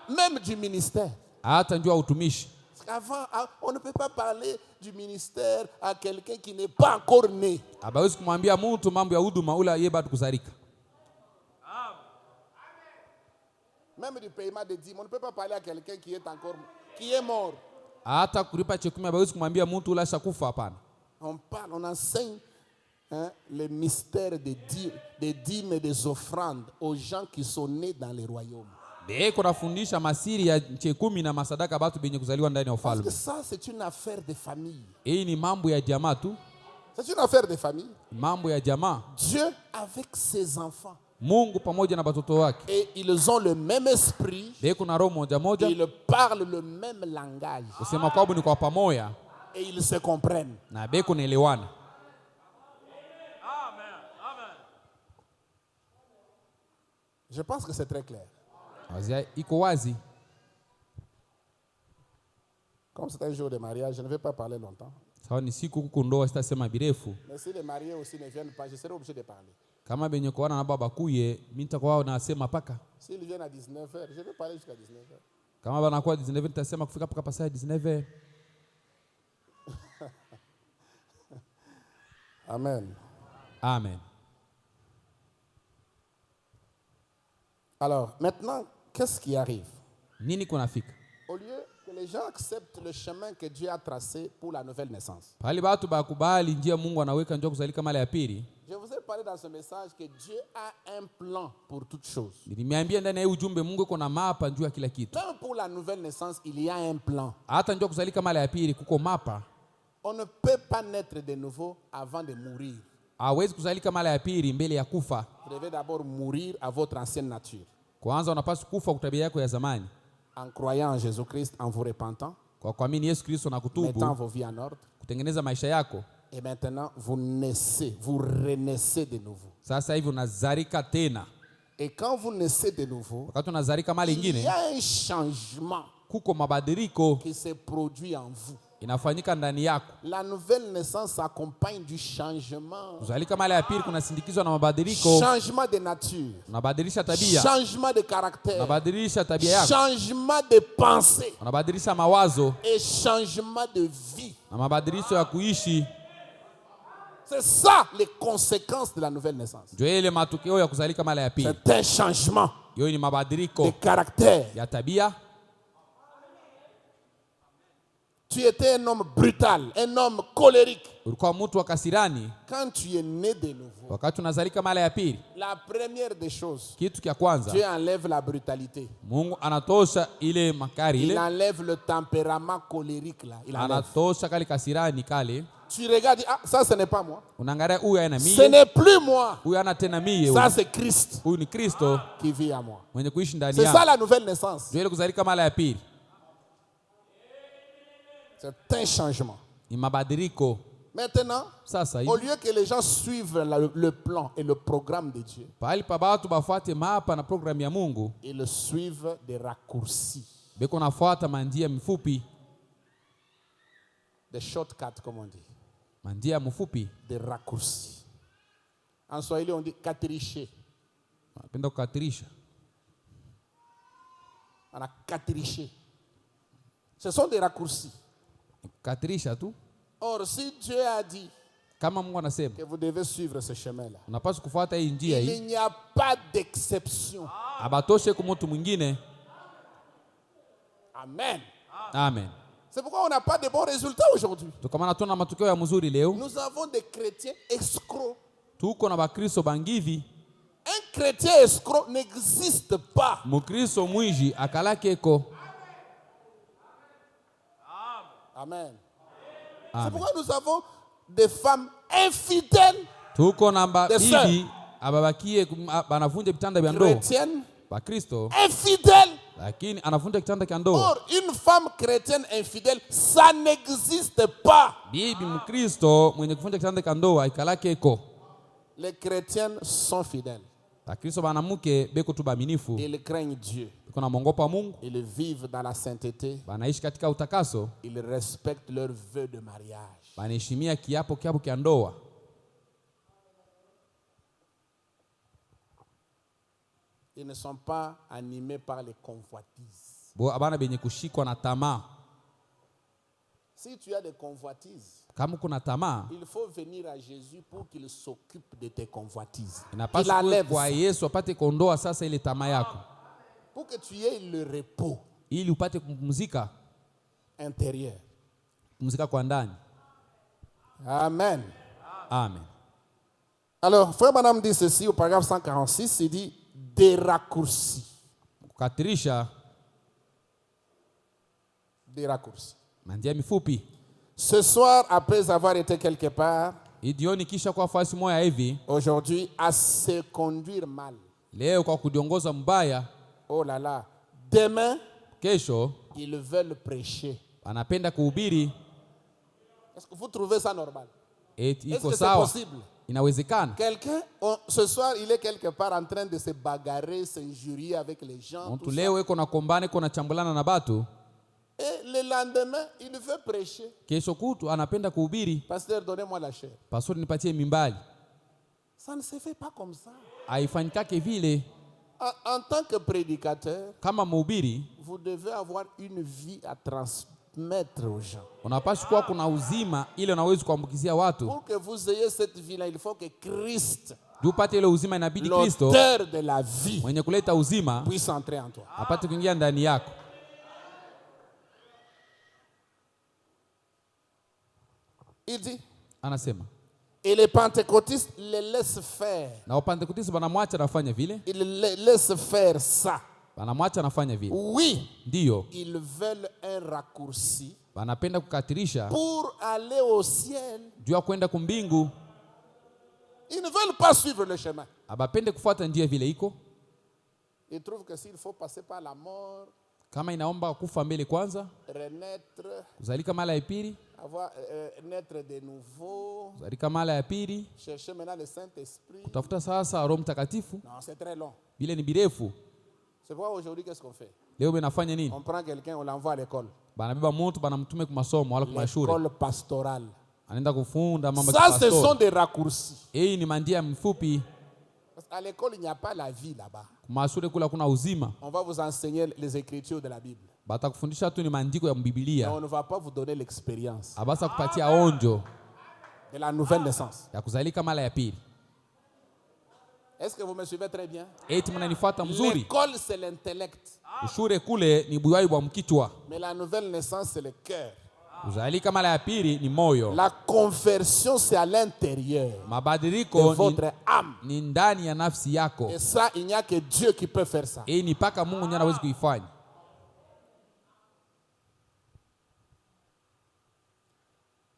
Même du ministère.
Hata njoo utumishi.
Avant, on ne peut pas parler du ministère à quelqu'un qui n'est pas encore né.
Abawezi kumwambia mtu mambo ya huduma ula yeye bado kuzalika.
Même du paiement des dîmes, on ne peut pas parler à quelqu'un qui est mort.
Hata kulipa chekumi abawezi kumwambia mtu ula shakufa, hapana.
On parle, on enseigne les mystères des dîmes et des offrandes aux gens qui sont nés dans les royaumes.
Beko nafundisha masiri ya chekumi na masadaka batu benye kuzaliwa ndani ya
Parce
ufalme.
que ça, c'est une affaire de famille.
Hii ni mambo ya jamaa tu.
C'est une affaire de famille.
Mambo ya jamaa.
Dieu avec ses enfants.
Mungu pamoja na batoto wake.
Et ils ont le même esprit.
Beko na roho moja moja.
Ils parlent le même langage.
Kusema kwao ni kwa pamoja.
Et ils se comprennent.
Na beko naelewana.
Je pense que c'est très clair.
Wazia iko wazi.
Comme c'est un jour de mariage, je ne vais pas parler longtemps.
Sawa ni siku kuko ndoa sitasema birefu.
Mais si les mariés aussi ne viennent pas, je serai obligé de parler.
Kama benye kuana na baba kuye, mimi nitakuwa nasema paka.
S'ils viennent à 19h, je vais parler jusqu'à 19h.
Kama banakuwa 19 nitasema kufika paka pasa 19.
Amen.
Amen.
Alors, maintenant, qu'est-ce qui arrive?
Nini kunafika?
Au lieu que les gens acceptent le chemin que Dieu a tracé pour la nouvelle naissance.
Pali batu bakubali njia Mungu anaweka njoo kuzalika mara ya pili.
Je vous ai parlé dans ce message que Dieu a un plan pour toutes choses.
Nimeambia ndani ya ujumbe Mungu yuko na mapa njoo ya kila kitu.
Même pour la nouvelle naissance, il y a un plan.
Hata njoo kuzalika mara ya pili kuko mapa.
On ne peut pas naître de nouveau avant de mourir.
Hawezi kuzalika mara ya pili mbele ya kufa.
Vous devez d'abord mourir à votre ancienne nature.
Kwanza unapaswa kufa kwa tabia yako ya zamani.
En croyant en Jésus-Christ, en vous repentant,
Kwa kuamini Yesu Kristo na
mettant
kutubu,
vos vies en ordre.
kutengeneza maisha yako.
Et maintenant, vous naissez, vous renaissez de nouveau.
Sasa hivi unazalika tena.
Et quand vous naissez de nouveau,
Wakati unazalika mara
il y
nyingine,
a un changement
kuko mabadiliko
qui se produit en vous.
inafanyika ndani yako.
La nouvelle naissance s'accompagne du changement.
Kuzalika mara ya pili kunasindikizwa na mabadiliko.
Changement de nature.
Unabadilisha tabia.
Changement de caractère.
Unabadilisha tabia yako.
Changement de pensée. Unabadilisha
mawazo.
Et changement de vie.
Na mabadilisho ya kuishi.
C'est ça les conséquences de la nouvelle naissance.
Ndio ile matokeo ya kuzalika mara ya pili.
C'est un changement
Hiyo ni mabadiliko
de caractère.
ya tabia.
Tu étais un homme brutal, un homme colérique.
Ulikuwa mtu wa kasirani.
Quand tu es né de nouveau,
Wakati unazalika mara ya pili,
la première des choses,
kitu kia kwanza,
Dieu enlève la brutalité.
Mungu anatosha ile makari
Il
ile.
enlève le tempérament colérique là. Il enlève.
Anatosha kale kasirani kale.
Tu regardes, ah, ça ce n'est pas moi.
Unaangalia huyu ana
Ce
mie.
n'est plus moi.
Huyu ana tena mie.
Ça c'est Christ
Huyu ni Kristo
qui vit à moi.
mwenye kuishi ndani
C'est ça
yangu.
la nouvelle naissance.
Ndio ile kuzalika mara ya pili.
C'est un changement.
Ni mabadiliko.
Maintenant,
Sasa
au
hivi
lieu que les gens suivent le plan et le programme de Dieu,
pahali pa batu bafuate mapa na programu ya Mungu,
ils suivent des raccourcis,
beko nafuata manjia mifupi.
des shortcuts comme on dit,
Manjia mfupi.
des raccourcis. En Swahili on dit katricher.
Napenda kukatirisha.
On a katriché. Ce sont des raccourcis.
Kukatirisha tu.
Or, si Dieu a dit
Kama Mungu anasema
que vous devez suivre ce chemin-là,
unapaswa kufuata hii njia hii.
il n'y a pas d'exception.
Abatoshe kwa mtu mwingine.
Amen.
Amen.
C'est pourquoi on n'a pas de bons résultats aujourd'hui.
Tukamana tuna matokeo ya mzuri leo.
Nous avons des chrétiens escrocs.
Tuko na bakristo bangivi.
Un chrétien escroc n'existe pas.
Mukristo mwizi akalakeko.
Amen. C'est
Amen.
pourquoi nous avons des femmes infidèles,
Tuko na
Des sœurs.
bibi ababakie banavunja vitanda vya ndoa.
chrétiennes,
Bakristo
infidèles.
lakini anavunja kitanda cha ndoa.
Or, une femme chrétienne infidèle, ça n'existe pas.
Bibi Mkristo mwenye kuvunja kitanda cha ndoa ikalakeko.
Les chrétiennes sont fidèles.
Bakristo banamuke beko tu baaminifu.
Ils craignent Dieu.
Beko na mongopa Mungu.
Ils vivent dans la sainteté.
Banaishi katika utakaso.
Ils respectent leurs vœux de mariage.
Banaheshimia kiapo cha ndoa.
Ils ne sont pas animés par les convoitises.
Bo abana benye kushikwa na tamaa.
Si tu as des convoitises,
Kama kuna tamaa,
il faut venir à Jésus pour qu'il s'occupe de tes convoitises. Il
inapaswa
enlève
kwa
ça.
Yesu apate kuondoa sasa ile tamaa yako.
Pour que tu aies le repos
Ili upate kupumzika,
intérieur.
kupumzika kwa ndani.
Amen.
Amen.
Alors, frère Madame dit ceci au paragraphe 146, il dit des raccourcis.
Kukatirisha
Des raccourcis.
mandia mifupi.
Ce soir, après avoir été quelque part,
Idioni kisha kwa fasi moya hivi,
aujourd'hui, à se conduire mal.
leo kwa kudiongoza mbaya,
Oh là là. Demain,
kesho
ils veulent prêcher.
anapenda kuhubiri.
Est-ce que vous trouvez ça normal? Est-ce
Iko
que c'est
sawa?
possible?
Inawezekana.
Quelqu'un, ce soir, il est quelque part en train de se bagarrer, s'injurier avec les gens.
Mtu
Tout ça.
leo iko na kombane, iko na chambulana na batu,
Et le lendemain, il veut prêcher.
kesho kutu anapenda kuhubiri.
Pasteur, donnez-moi la chair.
Pastori nipatie mimbali.
Ça ne se fait pas comme ça.
Haifanyikake vile.
En tant que prédicateur,
Kama mhubiri,
vous devez avoir une vie à transmettre aux gens.
unapaswa kuwa kuna uzima ile unaweza kuambukizia watu.
Pour que vous ayez cette vie-là, il faut que Christ,
Juu upate ile uzima, inabidi Kristo
l'auteur de la vie,
mwenye kuleta uzima
puisse entrer en toi.
apate kuingia ndani yako.
Il dit,
Anasema
et les pentecôtistes les laissent faire.
na Wapentekoste banamwacha anafanya vile,
Ils les laissent faire ça.
banamwacha anafanya vile.
Oui,
Ndiyo,
ils veulent un raccourci
banapenda kukatirisha
pour aller au ciel.
juu ya kwenda kumbingu.
Ils ne veulent pas suivre le chemin.
Abapende kufuata njia vile iko.
Ils trouvent que s'il faut passer par la mort,
Kama inaomba kufa mbele kwanza,
renaître,
kuzalika mara ya pili,
avoir, naître de nouveau,
kuzalika mara ya pili,
chercher maintenant le Saint-Esprit.
kutafuta sasa Roho Mtakatifu,
Non, c'est très long.
vile ni birefu.
C'est pourquoi aujourd'hui, qu'est-ce qu'on fait?
Leo benafanya nini?
On prend quelqu'un, on l'envoie à l'école.
Banabeba mtu banamtume kwa masomo wala kwa shule.
L'école pastorale.
Anaenda kufunda mambo ya
Ça, ce sont
pastor.
des raccourcis.
Hii ni mandia mfupi.
Parce qu'à l'école, il n'y a pas la vie là-bas.
Kwa shule kula kuna uzima.
On va vous enseigner les écritures de la Bible.
Batakufundisha tu ni maandiko ya
Mais
Biblia.
on ne va pas vous donner l'expérience
Abasa kupatia onjo
de la nouvelle naissance.
ya kuzalika mara ya pili.
Est-ce que vous me suivez très bien?
Eti mnanifuata mzuri.
L'école, c'est l'intellect.
Ushure kule ni buyai bwa mkichwa.
Mais la nouvelle naissance, c'est le cœur.
Kuzalika mara ya pili ni moyo.
La conversion, c'est à l'intérieur de
Mabadiliko
votre âme.
ni ndani ya nafsi yako.
Et ça, il n'y a que Dieu qui peut faire ça.
Hii ni paka Mungu ndiye anaweza kuifanya.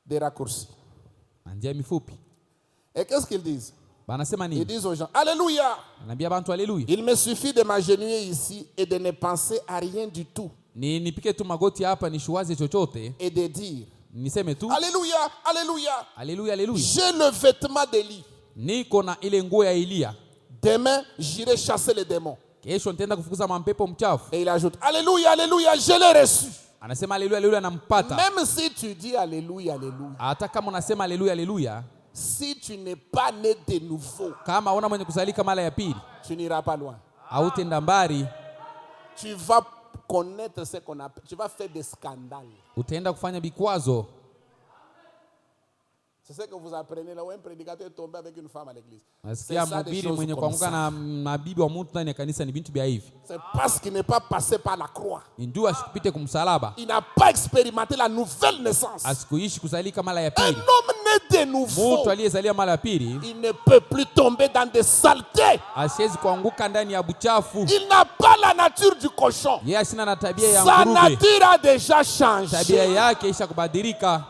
Des raccourcis.
Mandia mifupi.
Et qu'est-ce qu'ils disent?
Banasema
Ils
nini?
disent aux gens, Alléluia!
Anambia bantu haleluya.
Il me suffit de m'agenouiller ici et de ne penser à rien du tout.
Nipike tu magoti hapa nishuwaze chochote.
Et de dire,
Niseme tu
Alléluia! Alléluia!
haleluya haleluya.
J'ai le vêtement d'Élie.
Niko na ile nguo ya Elia.
Demain, j'irai chasser les démons.
Kesho nitaenda kufukuza mampepo mchafu.
Et il ajoute, Alléluia, Alléluia, je l'ai reçu.
Anasema haleluya haleluya nampata.
Même si tu dis Alléluia, Alléluia,
Hata kama unasema haleluya haleluya,
si tu n'es pas né de nouveau,
kama una mwenye kuzalika mara ya pili,
tu n'iras pas loin.
hautenda mbali,
Tu vas connaître ce qu'on appelle, tu vas faire des scandales.
utaenda kufanya bikwazo.
C'est ce que vous apprenez là où un prédicateur est tombé avec une femme à l'église.
Nasikia
ça, des
mhubiri
choses
mwenye
comme
kuanguka
ça.
na bibi wa mtu ndani ya kanisa ni bintu bya hivi.
C'est parce qu'il n'est pas passé par la croix.
Ndio asikupite kumsalaba,
Il n'a pas expérimenté la nouvelle naissance.
asikuishi kuzalika mara ya
Un
pili.
homme né de nouveau,
Mtu aliyezalia mara ya pili
il ne peut plus tomber dans des saletés.
asiwezi kuanguka ndani ya buchafu.
Il n'a pas la nature du cochon.
Yeye asina na tabia ya
Sa
nguruwe.
nature a déjà changé.
Tabia yake isha kubadilika.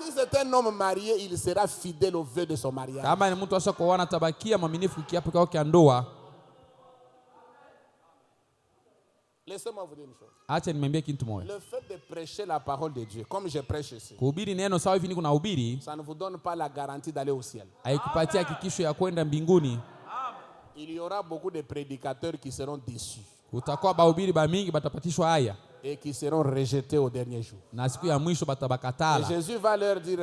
Si c'est un homme marié, il sera fidèle au vœu de son mariage.
Kama ni mtu asha kuoana, tabakia mwaminifu kiapo chake cha ndoa.
Laissez-moi vous dire une chose.
Acha nimwambie kitu moja.
Le fait de prêcher la parole de Dieu, comme je prêche ici,
Kuhubiri neno sawa hivi niko nahubiri,
ça ne vous donne pas la garantie d'aller au ciel.
haikupatia hakikisho ya kwenda mbinguni.
Il y aura beaucoup de prédicateurs qui seront déçus
Utakuwa bahubiri ba mingi batapatishwa haya
et qui seront rejetés au dernier jour.
na siku ya mwisho
Et
batabakatala.
Jésus va leur dire,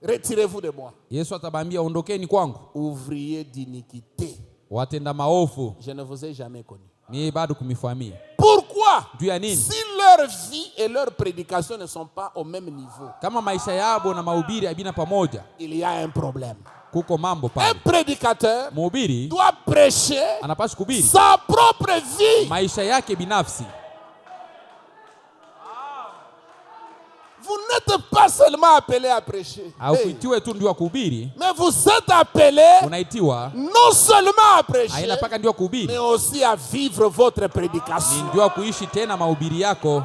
retirez-vous de moi,
Yesu atabambia ondokeni kwangu,
ouvriers d'iniquité.
watenda maovu,
Je ne vous ai jamais connu.
mimi bado kumifahamia.
Pourquoi?
Juu ya nini?
Si leur vie et leur prédication ne sont pas au même niveau,
Kama maisha yabo na mahubiri habina pamoja,
il y a un problème.
kuko mambo
Un
pale.
prédicateur
Mhubiri
doit prêcher
anapaswa kuhubiri
sa propre vie.
maisha yake binafsi.
Vous n'êtes n'êtes pas seulement appelé à prêcher.
Haukuitiwe tu ndio kuhubiri,
Mais vous êtes appelé
unaitiwa
non seulement à prêcher,
haina paka ndio kuhubiri,
mais aussi à vivre votre prédication.
ndio kuishi tena mahubiri yako.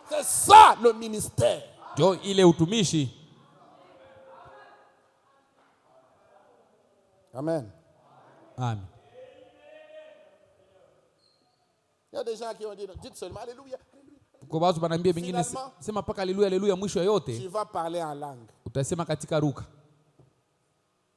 C'est ça le ministère.
Ndio ile utumishi.
Amen.
Amen.
Il y a des gens qui ont dit, dites seulement Alléluia.
Kwa watu banambia bingine sema paka haleluya haleluya mwisho yote.
Tu vas parler en langue.
Utasema katika lugha.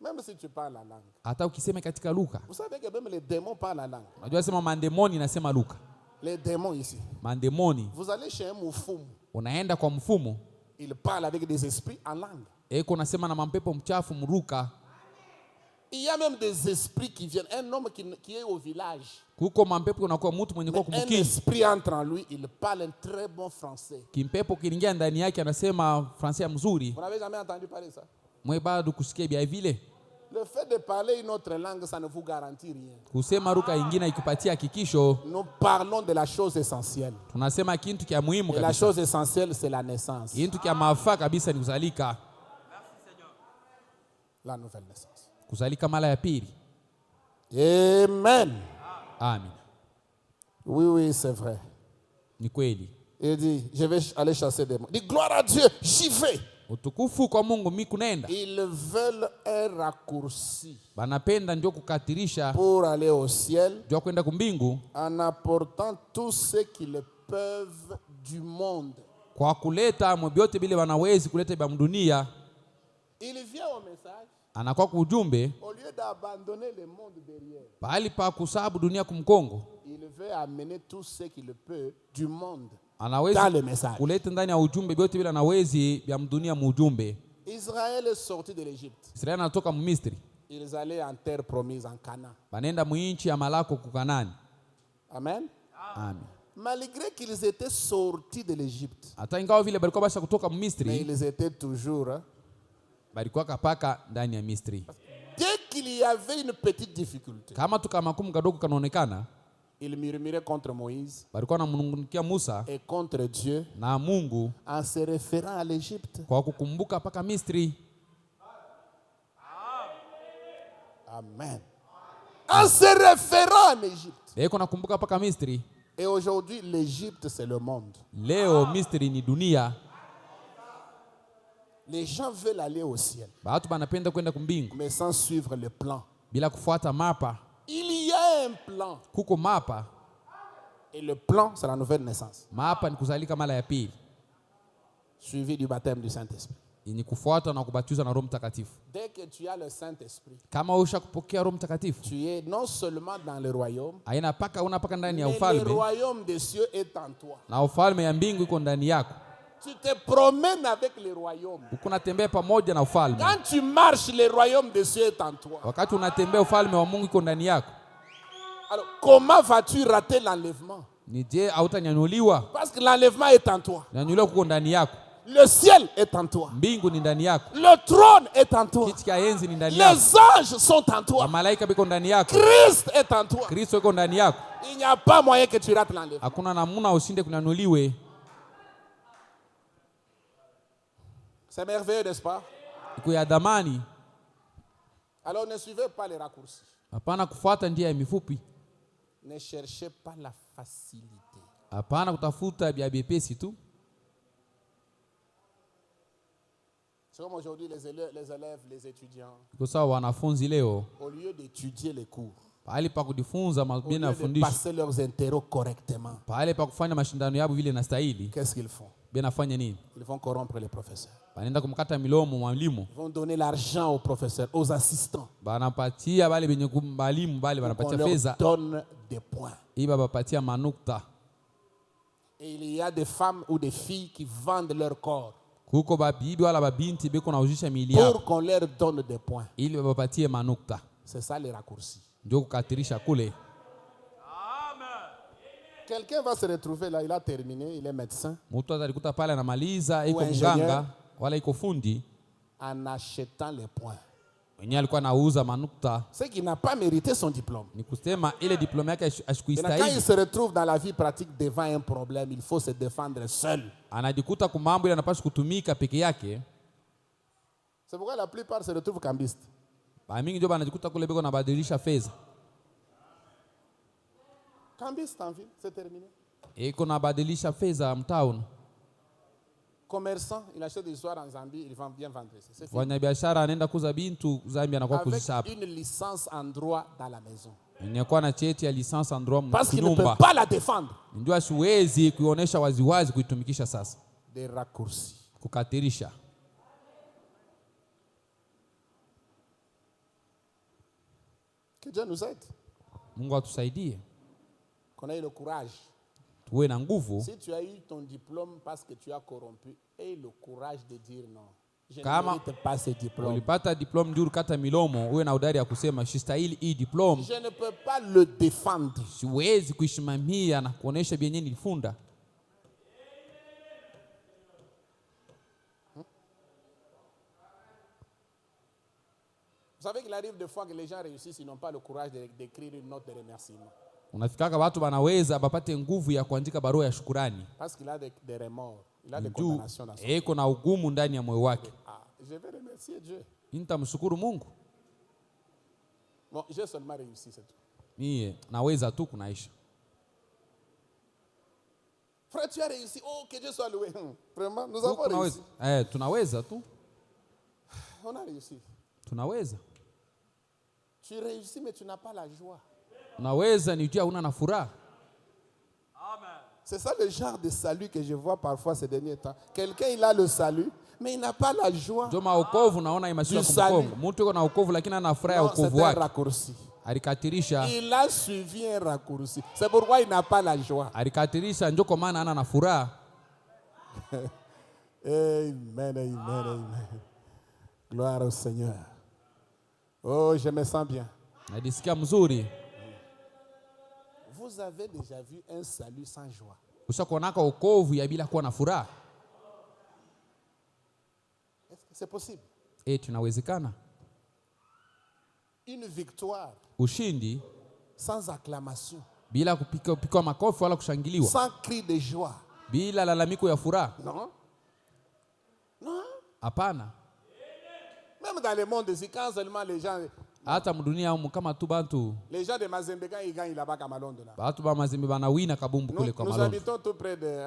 Même si tu parles en langue.
Hata ukisema katika lugha.
Vous savez que même les démons parlent en langue.
Unajua sema mandemoni nasema lugha.
Les démons ici.
Mandemoni.
Vous allez chez un mfumu.
Unaenda kwa mfumu.
Il parle avec des esprits en langue.
Eko nasema na mampepo mchafu mruka.
Il y a même des esprits qui viennent. Un homme qui est au village.
Kuko mampepo unakuwa mtu mwenye kwa
Un
kumkini.
esprit entre en lui, il parle un très bon français.
Kimpepo kiingia ndani yake anasema Fransai mzuri.
Vous n'avez jamais entendu parler ça?
Mwe bado kusikia bia vile.
Le fait de parler une autre langue, ça ne vous garantit rien.
Kusema lugha nyingine ikupatia hakikisho.
Nous parlons de la chose essentielle.
Tunasema kitu kia muhimu
kabisa. La chose essentielle, c'est la naissance.
Kitu kia mafaa kabisa ni kuzalika.
La nouvelle naissance.
Kuzalika mara ya pili.
Amen.
Amen.
Oui, oui, c'est vrai.
Ni kweli.
Il dit, je vais aller chasser des démons. Il dit, gloire à Dieu, j'y vais.
Utukufu kwa Mungu mimi kunaenda.
Ils veulent un raccourci.
Banapenda ndio kukatirisha
pour aller au ciel.
Ndio kwenda kumbingu.
En apportant tout ce qu'ils peuvent du monde.
Kwa kuleta mbyote bile wanawezi kuleta ba dunia.
Il vient au message.
Anakuwa kwa ujumbe.
Au lieu d'abandonner le monde derrière.
Pahali pa kusabu dunia kumkongo.
Il veut amener tout ce qu'il peut du monde.
Anawezi kuleta ndani ya ujumbe byote bila anawezi ya dunia muujumbe.
Israël est sorti de l'Égypte.
Israeli anatoka Misri.
Ils allaient en terre promise en Canaan.
Banenda muinchi ya malako ku Kanani.
Amen.
Amen.
Malgré qu'ils étaient sortis de l'Égypte.
Hata ingawa vile balikuwa basha kutoka Misri.
Mais ils étaient toujours
balikuwa kapaka ndani ya Misri.
Dès qu'il y avait une petite difficulté.
Kama tukamakumu kadogo kanaonekana.
Il murmurait contre Moïse
balikuwa namnungunikia Musa
et contre Dieu
na Mungu
en se référant à l'Égypte.
Kwa kukumbuka paka Misri.
Amen. En se référant à l'Égypte.
Eko nakumbuka paka Misri.
Et aujourd'hui l'Égypte c'est le monde.
Leo Misri ni dunia.
Les gens veulent aller au ciel.
Baatu banapenda kwenda kumbingu.
Mais sans suivre le plan.
Bila kufuata mapa.
Il y a un plan.
Kuko mapa.
Et le plan, c'est la nouvelle naissance.
Mapa ni kuzalika mara ya pili.
Suivi du baptême du Saint-Esprit.
Ni kufuata na kubatizwa na Roho Mtakatifu.
Dès que tu as le Saint-Esprit,
kama ushakupokea Roho Mtakatifu,
tu es non seulement dans le royaume,
aina paka unapaka ndani ya
mais
ufalme.
Le royaume des cieux est en toi.
Na ufalme ya mbingu iko ndani yako.
Tu te promènes avec le royaume.
Unatembea pamoja na ufalme.
Quand tu marches, le royaume des cieux est en toi.
Wakati unatembea ufalme wa Mungu iko ndani yako.
Alors, comment vas-tu rater l'enlèvement?
Ni je hautanyanyuliwa?
Parce que l'enlèvement est en toi.
Nyanyuliwa kuko ndani yako.
Le ciel est en toi.
Mbingu ni ndani yako.
Le trône est en toi.
Kiti cha enzi ni ndani yako.
Les anges sont en toi.
Malaika biko ndani yako.
Christ est en toi.
Kristo iko ndani yako.
Il n'y a pas moyen que tu rates l'enlèvement.
Hakuna namna usinde kunyanyuliwe.
C'est merveilleux, n'est-ce pas?
Iko ya damani.
Alors ne suivez pas les raccourcis.
Hapana kufuata njia ya mifupi.
Ne cherchez pas la facilité.
Hapana kutafuta vya vyepesi tu.
C'est comme aujourd'hui les élèves, les étudiants.
Iko sawa wanafunzi leo.
Au lieu d'étudier les cours.
Pahali pa kujifunza mabia na fundisho.
Passer leurs interros correctement.
Pahali pa kufanya mashindano yao vile inastahili.
Qu'est-ce qu'ils font?
Bia nafanya nini?
Ils vont corrompre les professeurs.
Banaenda kumkata milomo mwalimu.
Ils vont donner l'argent aux professeurs, aux assistants.
Banapatia bale benye kumbalimu bale banapatia fedha.
On leur donne des points.
Iba bapatia manukta.
Et il y a des femmes ou des filles qui vendent leur corps.
Kuko babibi wala babinti beko naujisha miili yao.
Pour qu'on leur donne des points.
Ili bapatie manukta.
C'est ça les raccourcis.
Ndio kukatirisha kule.
Quelqu'un va se retrouver là, il a terminé, il est médecin.
Mtu atalikuta pale anamaliza, iko mganga wala iko fundi.
En achetant les points.
mwenye alikuwa anauza manukta,
c'est qu'il n'a pas mérité son diplôme.
ni kusema ile diploma yake
Maintenant, quand il
ashikuistahili.
se retrouve dans la vie pratique devant un problème, il faut se défendre seul.
Anajikuta kwa mambo ile anapaswa kutumika peke yake.
C'est pourquoi la plupart se retrouvent cambistes.
Ba mingi ndio banajikuta kule beko nabadilisha fedha.
Cambiste en ville, c'est terminé.
Iko nabadilisha fedha mtown.
Commerçant, il achète des soirs en Zambie, il vend bien vendre. C'est fini.
Fanya biashara anaenda kuuza bintu Zambia anakuwa
Avec
kuzisha hapa.
une licence en droit dans la maison.
Inakuwa na cheti ya licence en droit
Parce qu'il ne peut
mnyumba.
pas la défendre.
Ndio asiwezi kuionyesha waziwazi kuitumikisha sasa.
Des raccourcis.
Kukatirisha.
Que Dieu nous aide.
Mungu atusaidie.
Qu'on ait le courage.
Tuwe na nguvu.
Si tu as eu ton diplôme parce que tu as corrompu, aie le courage de dire non. Je ne
Kama
mérite pas ce diplôme.
ulipata diploma ndio ukata milomo, uwe na udari ya kusema sistahili hii diploma.
Je ne peux pas le défendre.
Siwezi kuishimamia na kuonesha byenye nilifunda.
Vous savez qu'il arrive des fois que les gens réussissent, ils n'ont pas le courage d'écrire une note de remerciement.
Unafikaka watu wanaweza bapate nguvu ya kuandika barua ya shukurani.
Parce qu'il a des remords, il a des
Juu
condamnations dans son
eko na ugumu ndani ya moyo wake.
Ah, je vais remercier Dieu.
Nitamshukuru Mungu.
Bon, j'ai seulement réussi, c'est tout.
Mie naweza tu kunaisha.
Frère, tu as réussi. Oh, que Dieu soit loué. Vraiment, nous avons réussi.
Tunaweza tu.
On a réussi.
Tunaweza.
Tu réussis, mais tu n'as pas la joie.
Unaweza ni jua una na furaha.
C'est ça le genre de salut que je vois parfois ces derniers temps. Quelqu'un, il a le salut, mais il n'a pas la joie.
Ndio maokovu naona imashika
Du salut.
kumkongo. Mtu yuko na wokovu lakini ana furaha ya
Non, c'est
wokovu
un
wake.
raccourci.
Alikatirisha.
Il a suivi un raccourci. C'est pourquoi il n'a pas la joie.
Alikatirisha ndio kwa maana ana na furaha.
Amen, amen, amen. Gloire au Seigneur. Oh, je me sens bien.
Najisikia mzuri.
Vous avez déjà vu un salut sans joie?
Ushakuonaka wokovu ya bila kuwa na furaha?
Est-ce que c'est possible?
Tunawezekana.
Une victoire
Ushindi
sans acclamation,
bila kupikwa makofi wala kushangiliwa.
sans cri de joie.
Bila lalamiko ya furaha.
Non? Non?
Hapana.
Même dans le monde ici, quand seulement les gens
Hata mdunia humu kama tu bantu.
Les gens de Mazembe, quand ils gagnent là-bas à Malondo, là.
Batu ba Mazembe banawina kabumbu kule kwa
Nous
Malondo.
habitons tout près de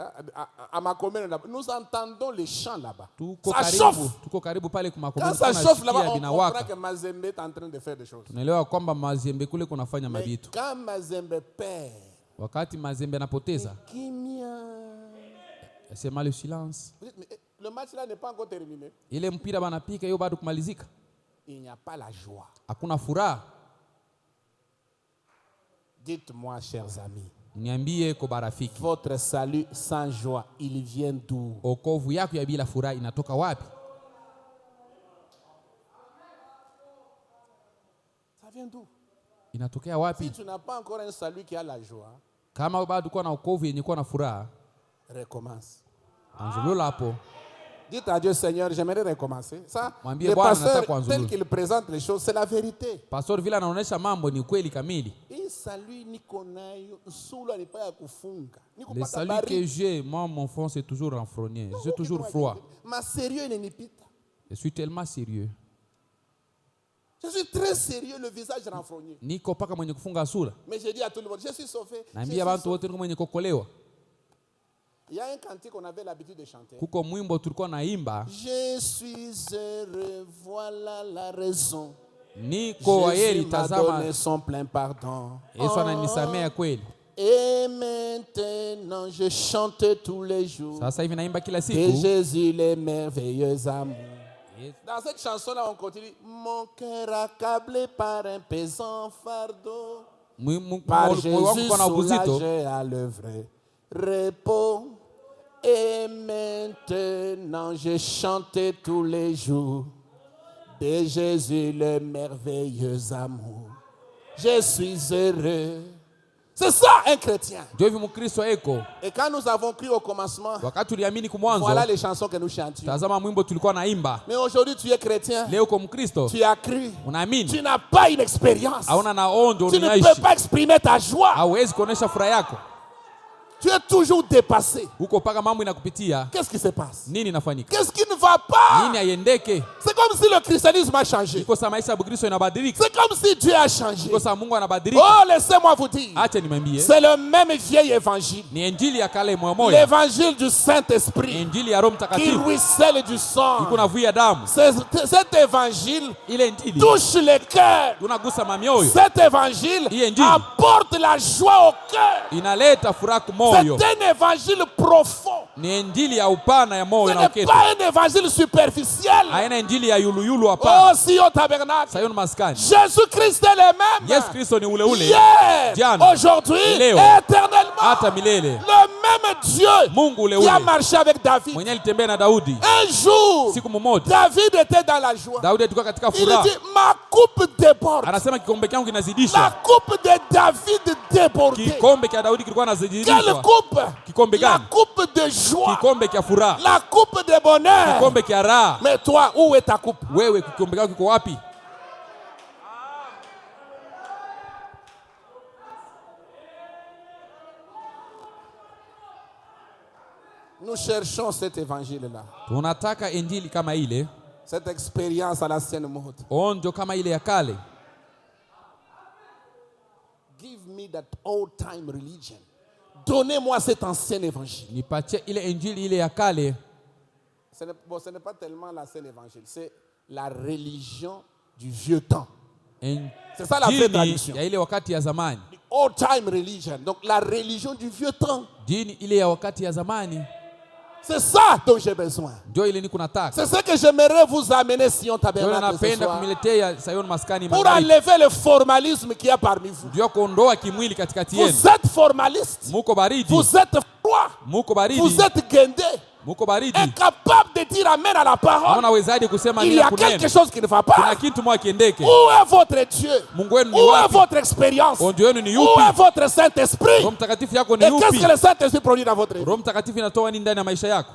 à ma commune là-bas. Nous entendons les chants là-bas. Ça
Tuko
chauffe.
karibu pale kwa
Quand
makomuni.
ça chauffe là-bas, on comprend
Binawaka.
que Mazembe est en train de faire des choses.
Tunaelewa kwamba Mazembe kule kunafanya
Mais
mabitu.
quand Mazembe perd,
Wakati Mazembe anapoteza,
Kimia.
sema le silence.
Le match là n'est pas encore terminé.
Ile mpira banapika hiyo bado kumalizika.
Il n'y a pas la joie.
Hakuna furaha.
Dites-moi, chers amis,
Niambie kwa barafiki.
votre salut sans joie, il vient d'où?
Okovu yako ya bila furaha inatoka wapi?
Ça vient d'où?
Inatokea
Si
wapi?
tu n'as pas encore un salut qui a la joie,
Kama bado uko na okovu yenye kuwa na furaha,
recommence.
anzulula hapo.
Dites à Dieu, Seigneur, j'aimerais recommencer. Ça,
Mwambie
le
Bwana
pasteur,
nataka kuanzulu.
tel qu'il présente les choses, c'est la vérité.
Pastor vile anaonesha mambo ni kweli kamili.
Hii salut niko nayo, nsula ni pa ya kufunga. Niko
Le
pata
salut
baridi.
que j'ai, moi, mon front, c'est toujours renfrogné. J'ai toujours froid.
Ma sérieux inenipita.
Je suis tellement sérieux.
Je suis très sérieux, le visage renfrogné.
Niko paka mwenye kufunga sura.
Mais je dis à tout le monde, je suis sauvé. Je suis
Naambia bantu
sauvé.
wote niko mwenye kokolewa.
Il y a un cantique qu'on avait l'habitude de chanter.
Kuko mwimbo tulikuwa naimba.
Je suis heureux, voilà la raison.
Niko wayeri
Jésus m'a
tazama.
donné son plein pardon.
Yesu ananisamea kweli.
Et maintenant je chante tous les jours.
Sasa hivi naimba kila
Et
siku.
Jésus les merveilleux amours.
Yes.
Dans cette chanson-là, on continue. Mon cœur accablé par un pesant fardeau. Par
Moyo
Jésus
wangu kuna uzito.
soulagé à l'œuvre. Repos. Et maintenant je chante tous les jours de Jésus le merveilleux amour. Je suis heureux C'est ça un chrétien.
Ndio hivi Mkristo eko.
Et quand nous avons cru au commencement,
Wakati tuliamini kumwanzo,
voilà les chansons que nous chantions.
tazama mwimbo tulikuwa naimba.
Mais aujourd'hui tu es chrétien.
Leo kwa Mkristo,
Tu as cru.
unaamini.
Tu n'as pas une expérience.
Hauna na onjo
Tu ne
unaishi.
peux pas exprimer ta joie.
Hauwezi kuonesha furaha yako.
Tu es toujours dépassé.
Huko paka mambo inakupitia.
Qu'est-ce qui se passe?
Nini inafanyika?
Qu'est-ce qui ne va pas?
Nini haiendeke?
C'est comme si le christianisme a changé.
Iko saa maisha ya Mkristo inabadilika.
C'est comme si Dieu a changé.
Iko saa Mungu anabadilika.
Oh, laissez-moi vous dire.
Acha nimwambie.
C'est le même vieil évangile.
Ni injili ya kale moyo moyo.
L'évangile du Saint-Esprit
Injili ya Roho
qui
Mtakatifu.
ruisselle du sang.
Iko na vuya damu.
Cet évangile
Ile injili
touche les cœurs.
unagusa mamioyo.
Cet évangile
Hii injili
apporte la joie au cœur.
inaleta furaha
C'est
kumoyo.
un évangile profond.
Ni injili ya upana ya
Ce
moyo na
n'est
uketi.
pas un évangile superficiel.
Haina injili ya yuluyulu
Oh,
hapana.
si au tabernacle.
Sayoni maskani.
Jésus-Christ est le même.
Yesu Kristo ni ule ule.
Hier,
Jana,
aujourd'hui,
leo,
éternellement.
hata milele.
Le même Dieu
Mungu ule
qui a
ule
marché avec David.
mwenye alitembea na Daudi.
Un jour,
Siku mmoja
David était dans la joie.
Daudi alikuwa katika
Il
furaha.
dit, ma coupe déborde.
Anasema kikombe changu
La
kinazidisha.
coupe de David débordait.
Kikombe cha Daudi kilikuwa
Quelle
kinazidishwa.
coupe?
Kikombe
La
gani?
coupe de joie.
Kikombe cha furaha.
La coupe de bonheur.
Kikombe cha raha.
Mais toi, où est ta coupe?
Wewe kikombe chako kiko wapi?
Nous cherchons cet évangile-là.
Tunataka injili kama ile,
Cette expérience à l'ancienne mode.
onjo kama ile ya kale.
Give me that old time religion. Donnez-moi cet ancien évangile.
Nipatie ile injili ile ya kale.
Ce n'est pas tellement l'ancien évangile, c'est la religion du vieux temps. C'est ça la vraie traduction.
Ya ile wakati ya zamani.
The old time religion. Donc la religion du vieux temps.
Dini ile ya wakati ya zamani.
C'est ça dont j'ai besoin.
Ndio ile niko nataka.
C'est ce que j'aimerais vous amener Sion
Ndio
Tabernacle ce
napenda
soir.
kumiletea Sayoni maskani
Pour
magharibi.
enlever le formalisme qu'il y a parmi vous.
Ndio kuondoa kimwili katikati yenu.
Vous êtes formaliste.
Muko baridi.
Vous êtes froid.
Muko baridi.
Vous êtes guindé.
Muko baridi.
Incapable de dire amen à la parole.
Hamna wezaje kusema
Il y
nila
a quelque
kunena.
chose qui ne va
Kuna
pas.
kitu mwa kiendeke.
Où est votre Dieu?
Mungu wenu ni
Où est
wapi?
votre expérience?
Onjo wenu ni
Où
yupi?
est votre Saint-Esprit?
Roho Mtakatifu yako ni
Et qu'est-ce
yupi?
que le Saint-Esprit produit dans votre vie?
Roho Mtakatifu inatoa nini ndani ya maisha yako?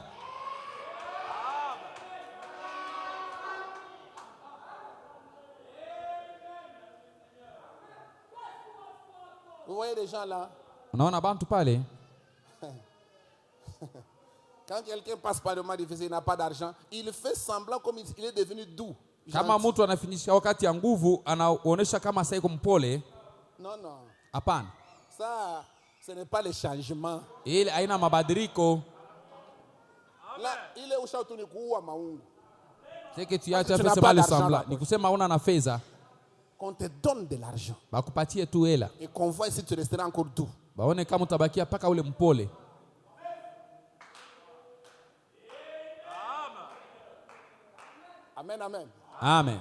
Vous voyez les gens là?
Unaona bantu pale?
Quand quelqu'un passe par le moment difficile, il n'a pas d'argent, il fait semblant comme il est devenu doux.
Kama
gentil.
mtu anafinisha wakati ya nguvu, anaonesha kama sasa iko mpole.
Non, non.
Hapana.
Ça, ce n'est pas le changement.
Ile haina mabadiliko.
Là, il est ushauri ni kuua maungu.
C'est que tu as
Parce que tu
fait
n'as
sema
pas
le
d'argent
semblant.
là-bas.
Ni kusema una na fedha.
Qu'on te donne de l'argent.
Bakupatie tu hela.
Et qu'on voit si tu resteras encore doux.
Baone kama utabakia paka ule mpole.
Amen, amen.
Amen.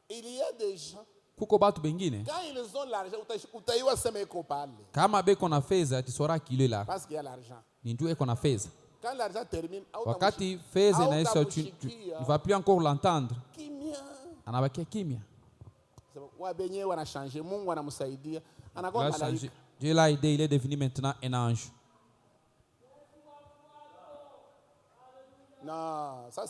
Il y a des gens,
Kuko batu bengine
quand ils ont l'argent, utaiwa sema iko pale.
kama beko na fedha tisora kile la
Parce qu'il y a l'argent.
ni ndio iko na fedha.
Quand l'argent termine,
Wakati fedha inaisha, tu va plus encore l'entendre.
kimya.
Anabakia kimya.
Wabenye wanashange, Mungu anamsaidia. Anakuwa
Là,
malaika.
Dieu l'a aidé, il est devenu maintenant un ange.
Non, ça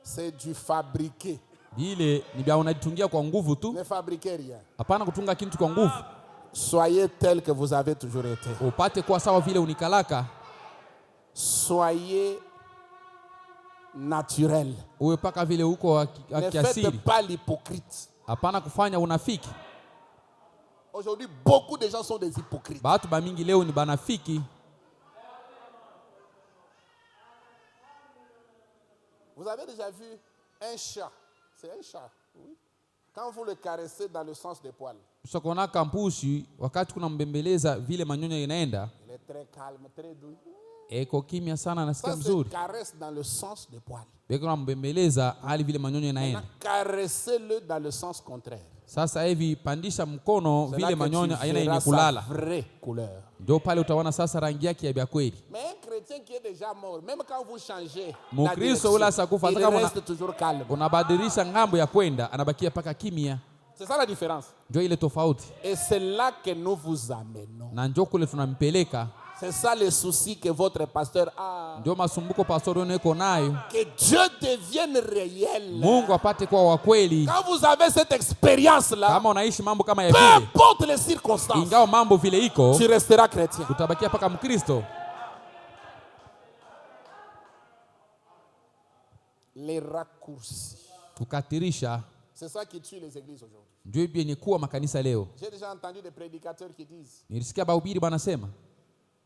c'est du fabriqué.
Ile ni bia unajitungia kwa nguvu tu.
Ne fabriquez rien.
Hapana kutunga kitu kwa nguvu.
Soyez tel que vous avez toujours été.
Upate kuwa sawa vile unikalaka.
Soyez naturel.
Uwe paka vile uko
Ne
kiasili.
faites pas l'hypocrite.
Hapana kufanya unafiki.
Aujourd'hui, beaucoup de gens sont des hypocrites.
Batu ba mingi leo ni banafiki.
Vous avez déjà vu un chat? C'est un chat, oui. Quand vous le caressez dans le sens des poils,
Usakona kampushi wakati kuna mbembeleza vile manyonyo inaenda.
il est très calme, très doux.
Eko kimya sana nasikia
Ça, c'est
mzuri.
caresse dans le sens des poils.
Beko na mbembeleza hali vile manyonyo inaenda.
Maintenant, caressez-le dans le sens contraire.
Sasa hivi pandisha mkono
C'est là
vile
que
manyonyo
tu
aina yenye
verras sa
kulala.
vraie couleur.
Ndio pale utaona sasa rangi yake ya kweli.
Mais un chrétien qui est déjà mort, même quand vous changez
Mon
la
Kristo ula
direction,
sakufa,
il
hata kama
reste toujours calme.
unabadilisha ngambo ya kwenda, anabakia paka kimya.
C'est ça la différence.
Ndio ile tofauti.
Et c'est là que nous vous amenons.
Na njoo kule tunampeleka.
C'est ça le souci que votre pasteur a.
Ndio masumbuko pastor wenu iko nayo.
Que Dieu devienne réel.
Mungu apate kuwa wa kweli.
Quand vous avez cette expérience-là,
Kama unaishi mambo kama ya
peu
vile,
importe les circonstances,
ingawa mambo vile iko,
tu resteras chrétien.
utabakia paka Mkristo.
Les raccourcis.
Kukatirisha
C'est ça qui tue les églises aujourd'hui.
ndio yenye kuwa makanisa leo.
J'ai déjà entendu des prédicateurs qui disent
Nilisikia bahubiri banasema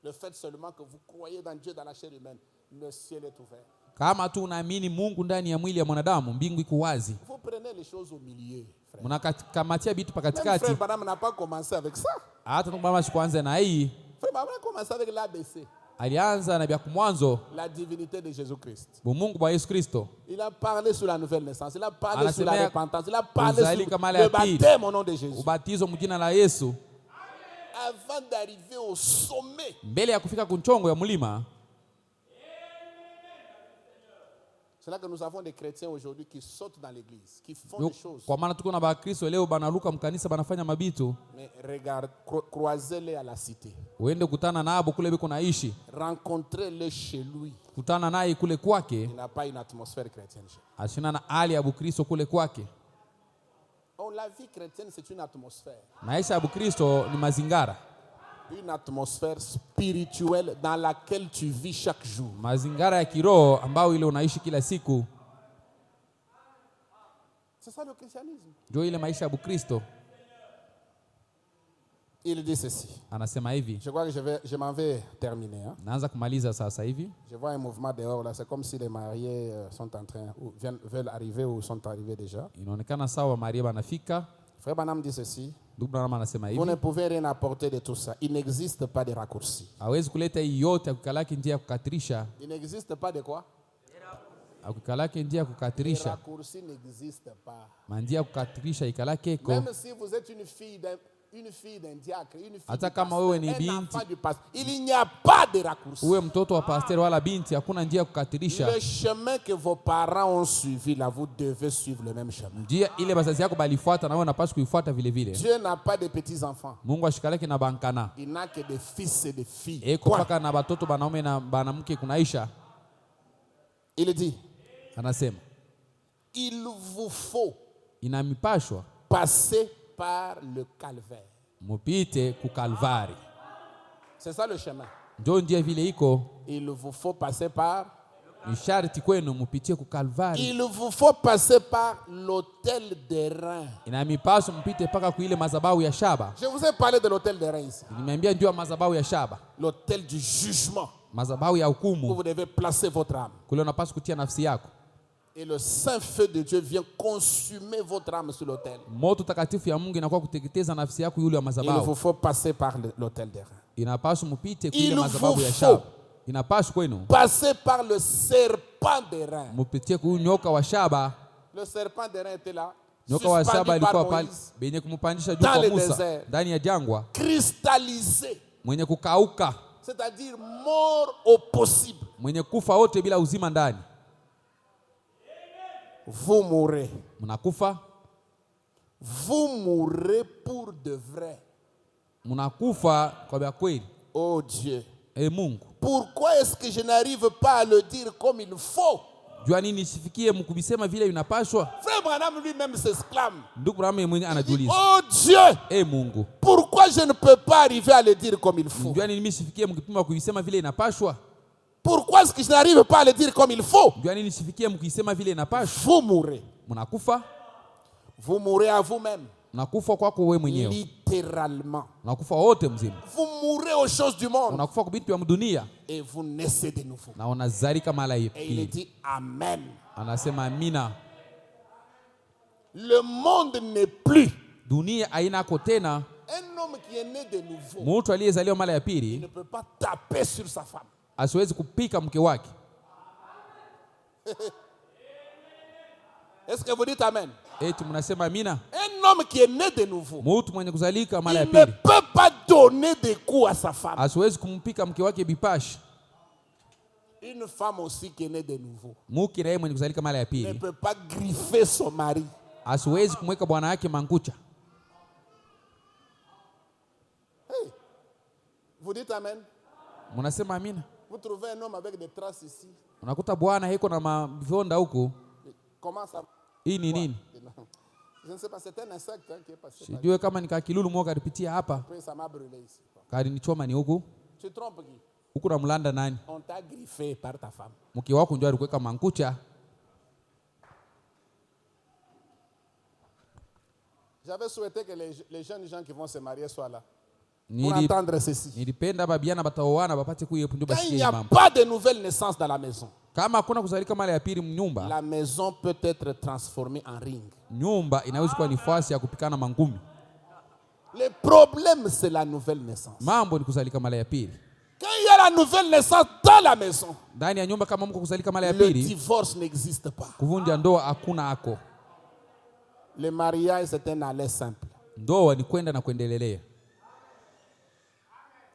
le fait seulement que vous croyez dans Dieu dans la chair humaine, le ciel est ouvert.
kama tu unaamini Mungu ndani ya mwili ya mwanadamu, mbingu iko wazi.
Vous prenez les choses au milieu, frère.
Mnakamatia vitu
Même
pakatikati.
frère Branham n'a pas commencé avec ça.
Hata kama sikuanza na hii,
Frère Branham a commencé avec l'ABC,
alianza na vya kumwanzo
la divinité de Jésus-Christ.
Mungu wa Yesu Kristo.
Il a parlé sur la nouvelle naissance, il a parlé sur
Anasema
la repentance, il a parlé sur le baptême au nom de Jésus.
Ubatizo mjina la Yesu.
Avant d'arriver au sommet,
Mbele ya kufika kunchongo ya mlima,
c'est là que nous avons des chrétiens aujourd'hui qui sautent dans l'église, qui font des choses.
kwa maana tuko na Bakristo leo banaruka mkanisa banafanya mabitu.
Mais regarde, croisez-les à la cité.
Uende kutana nabo kule biko naishi.
Rencontrez-les chez lui.
Kutana naye kule kwake.
Il n'a pas une atmosphère chrétienne.
Ashina na hali ya Bukristo kule kwake.
Oh, la vie chrétienne, c'est une atmosphère.
Maisha ya Bukristo ni mazingara.
Une atmosphère spirituelle dans laquelle tu vis chaque jour.
Mazingara ya kiroho ambao ile unaishi kila siku.
C'est ça le christianisme.
Ndio ile maisha ya Bukristo.
Il dit ceci.
Anasema hivi.
Je crois que je m'en vais terminer. Hein?
Naanza kumaliza sasa hivi.
Je vois un mouvement dehors là, c'est comme si les mariés sont en train ou veulent arriver ou sont arrivés déjà.
Inaonekana sawa Maria banafika.
Frère Branham dit ceci.
Ndugu Branham anasema hivi.
Vous ne pouvez rien apporter de tout ça. Il n'existe pas de raccourcis.
Hawezi kuleta yote akukalaki njia ya kukatirisha.
Il n'existe pas de quoi?
Akukalaki njia ya
Les
kukatirisha.
raccourcis n'existent pas.
Manjia ya kukatirisha ikalake iko.
Même si vous êtes une fille d'un diacre, une fille
Hata
du
kama wewe ni
pasteur, un
binti,
enfant du pasteur, il n'y a pas de raccourcis.
uwe mtoto wa pastor wala binti, hakuna njia ya kukatirisha.
Le chemin que vos parents ont suivi, là, vous devez suivre le même chemin.
Njia ile bazazi yako balifuata na wewe unapaswa kuifuata vile vile.
Dieu n'a pas de petits-enfants.
Mungu ashikaleke na bankana.
Il n'a que des fils et des filles.
Eko
Point.
paka na batoto banaume na banamke kunaisha.
Il dit,
Anasema
il vous faut
inamipashwa
passer par le calvaire.
mupite ku Kalvari.
C'est ça le chemin.
Ndio njia vile iko.
Il vous faut passer par...
Ni sharti kwenu mupitie ku Kalvari.
Il vous faut passer par l'autel des reins.
Inamipashwa mpite paka ku ile madhabahu ya shaba.
Je vous ai parlé de l'autel des reins ici.
Nimeambia ndio madhabahu ya shaba.
L'autel du jugement.
Madhabahu ya
Où
hukumu.
vous devez placer votre âme.
Kule unapaswa kutia nafsi yako.
Et le saint feu de Dieu vient consumer votre âme sur l'autel.
Moto takatifu ya Mungu inakuwa kuteketeza nafsi yako yule wa
Il
madhabahu.
vous faut passer par l'autel des reins.
Inapaswa mpite ku
Il
ile
vous
madhabahu ya
faut
shaba. Inapaswa kwenu
passer par le serpent des reins.
mupitie ku nyoka wa shaba.
Le serpent des reins était là.
Nyoka wa shaba
Suspendu
alikuwa
par
pale
Moïse.
benye kumpandisha juu
Dans
kwa
le
Musa
désert.
ndani ya jangwa,
Cristallisé.
mwenye kukauka,
C'est-à-dire mort au possible.
mwenye kufa wote bila uzima ndani.
Vous mourrez.
Mnakufa,
Vous mourrez pour de vrai.
mnakufa kwa vya kweli.
Oh Dieu.
Mungu,
Pourquoi est-ce que je n'arrive pas à le dire comme il faut?
jua nini sifikie mkubisema vile inapashwa?
Frère Branham lui-même s'exclame.
Ndugu Branham mwenye
Il dit,
anajiuliza,
oh Dieu,
Mungu,
pourquoi je ne peux pas arriver à le dire comme il faut?
jua nini mimi sifikie mkipima kuisema vile inapashwa?
Pourquoi est-ce que je n'arrive pas à le dire comme il faut?
Jua nini sifikie mkisema vile inapashwa?
Vous mourrez.
Mnakufa,
Vous mourrez à vous-même.
mnakufa kwako wewe mwenyewe.
Littéralement.
Mnakufa wote mzima.
Vous mourrez aux choses du monde.
Unakufa kwa vitu vya dunia
Et vous naissez de nouveau.
na unazalika mara
Et il
pili.
dit Amen.
Anasema amina.
Le monde n'est plus.
Dunia haina ko tena.
Un homme qui est né de nouveau
Mtu aliyezaliwa mara ya
ne
pili
peut pas taper sur sa femme.
asiwezi kupika mke wake.
Est-ce que vous dites Amen?
Eti mnasema amina?
Un homme qui est né de nouveau,
Mtu mwenye kuzalika mara ya
il ne
pili
peut pas donner des coups à sa femme.
asiwezi kumpika mke wake bipashi.
Une femme aussi qui est née de nouveau
Mke naye mwenye kuzalika mara ya
ne
pili
peut pas griffer son mari.
asiwezi kumweka bwana yake mankucha.
Hey, vous dites amen?
Mnasema amina?
Vous trouvez un homme avec des traces ici.
Unakuta bwana hiko na mavionda huko.
Comment ça?
Hii ni nini?
Je ne sais pas, c'est un insecte qui est passé.
Sijue kama nikakilulu moja alipitia hapa.
Après ça m'a brûlé ici.
Kadi nichoma ni huku.
Tu trompes qui?
Huku na mlanda nani?
On t'a griffé par ta femme.
Mke wako ndio alikuweka mankucha.
J'avais souhaité que les jeunes gens qui vont se marier soient là. Pour
Nili,
entendre ceci.
nilipenda babiana bataoana bapate kuyepo ndio
Quand il
basikie
n'y a
mambo.
pas de nouvelle naissance dans la maison,
Kama hakuna kuzalika mara ya pili mnyumba,
la maison peut être transformée en ring.
nyumba inaweza kuwa nafasi ya kupikana mangumi.
Le problème, c'est la nouvelle naissance.
Mambo ni kuzalika mara ya pili.
Quand il y a la nouvelle naissance dans la maison,
Ndani ya nyumba kama mko kuzalika mara ya
le
pili,
divorce n'existe pas.
kuvunja ndoa hakuna ako.
Le mariage, c'est un aller simple.
Ndoa ni kwenda na kuendelelea.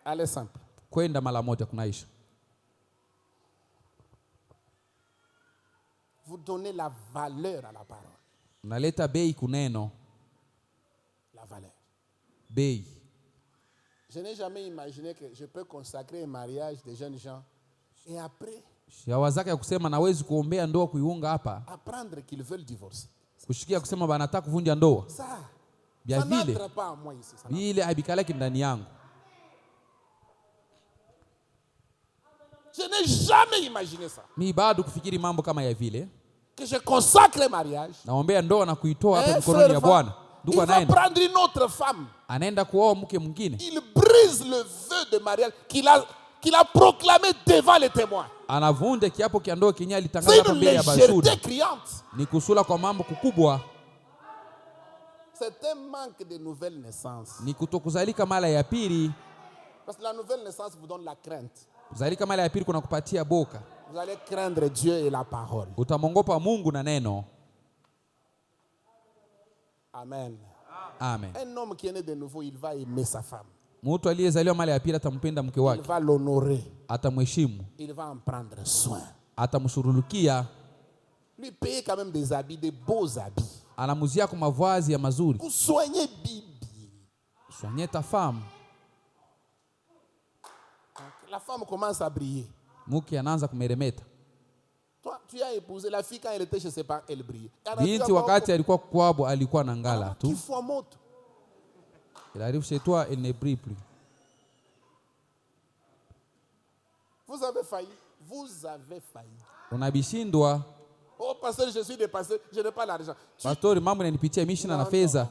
Aller simple.
Kwenda mara moja kunaisha.
Vous donnez la valeur à la parole.
Unaleta bei kuneno.
La valeur.
Bei.
Je n'ai jamais imaginé que je peux consacrer un mariage des jeunes gens et après
Shawazaka ya kusema nawezi kuombea ndoa kuiunga hapa.
apprendre qu'ils veulent divorcer.
Kushikia kusema banataka kuvunja ndoa.
Ça
Bia vile.
n'entre pas en moi ici.
Vile habikalaki ndani yangu.
Je n'ai jamais imaginé ça.
Mi bado kufikiri mambo kama ya vile.
Que je consacre un mariage.
Naombea ndoa na kuitoa hapa
Un
mikononi
frère
ya
va,
Bwana.
il
Ndugu
va
anaenda.
prendre une autre femme.
Anaenda kuoa mke mwingine.
Il brise le vœu de mariage qu'il a proclamé devant les témoins.
Anavunja kiapo kia ndoa kenye alitangaza
C'est
hapa
une
mbele ya
légèreté
bashuhuda.
criante.
Ni kusula kwa mambo kukubwa.
C'est un manque de nouvelle naissance.
Ni kutokuzalika mara ya pili.
Parce que la nouvelle naissance vous donne la crainte.
Kuzalika mara ya pili kuna kupatia boka.
Vous allez craindre Dieu et la parole.
Utamongopa Mungu na neno.
Amen.
Amen.
Un homme qui est né de nouveau, il va aimer sa femme.
Mtu aliyezaliwa mara ya pili atampenda mke
Il
wake.
va l'honorer.
Atamheshimu.
Il va en prendre soin.
Atamshurulukia.
Lui payer quand même des habits, des beaux habits.
Anamuzia kwa mavazi ya mazuri.
Pour soigner Bibi.
Soigner ta femme.
La femme commence à briller.
Mke anaanza kumeremeta.
Toi, tu as épousé la fille quand elle était chez ses parents, elle brillait.
Binti wakati alikuwa kwabo alikuwa na ngala
Qui
tu.
faut moto.
Il arrive chez toi, elle ne brille plus.
Vous avez failli. Vous avez failli.
Unabishindwa.
Oh, pasteur, je suis dépassé. Je n'ai pas l'argent.
Pastori, mambo inanipitia mishina na fedha.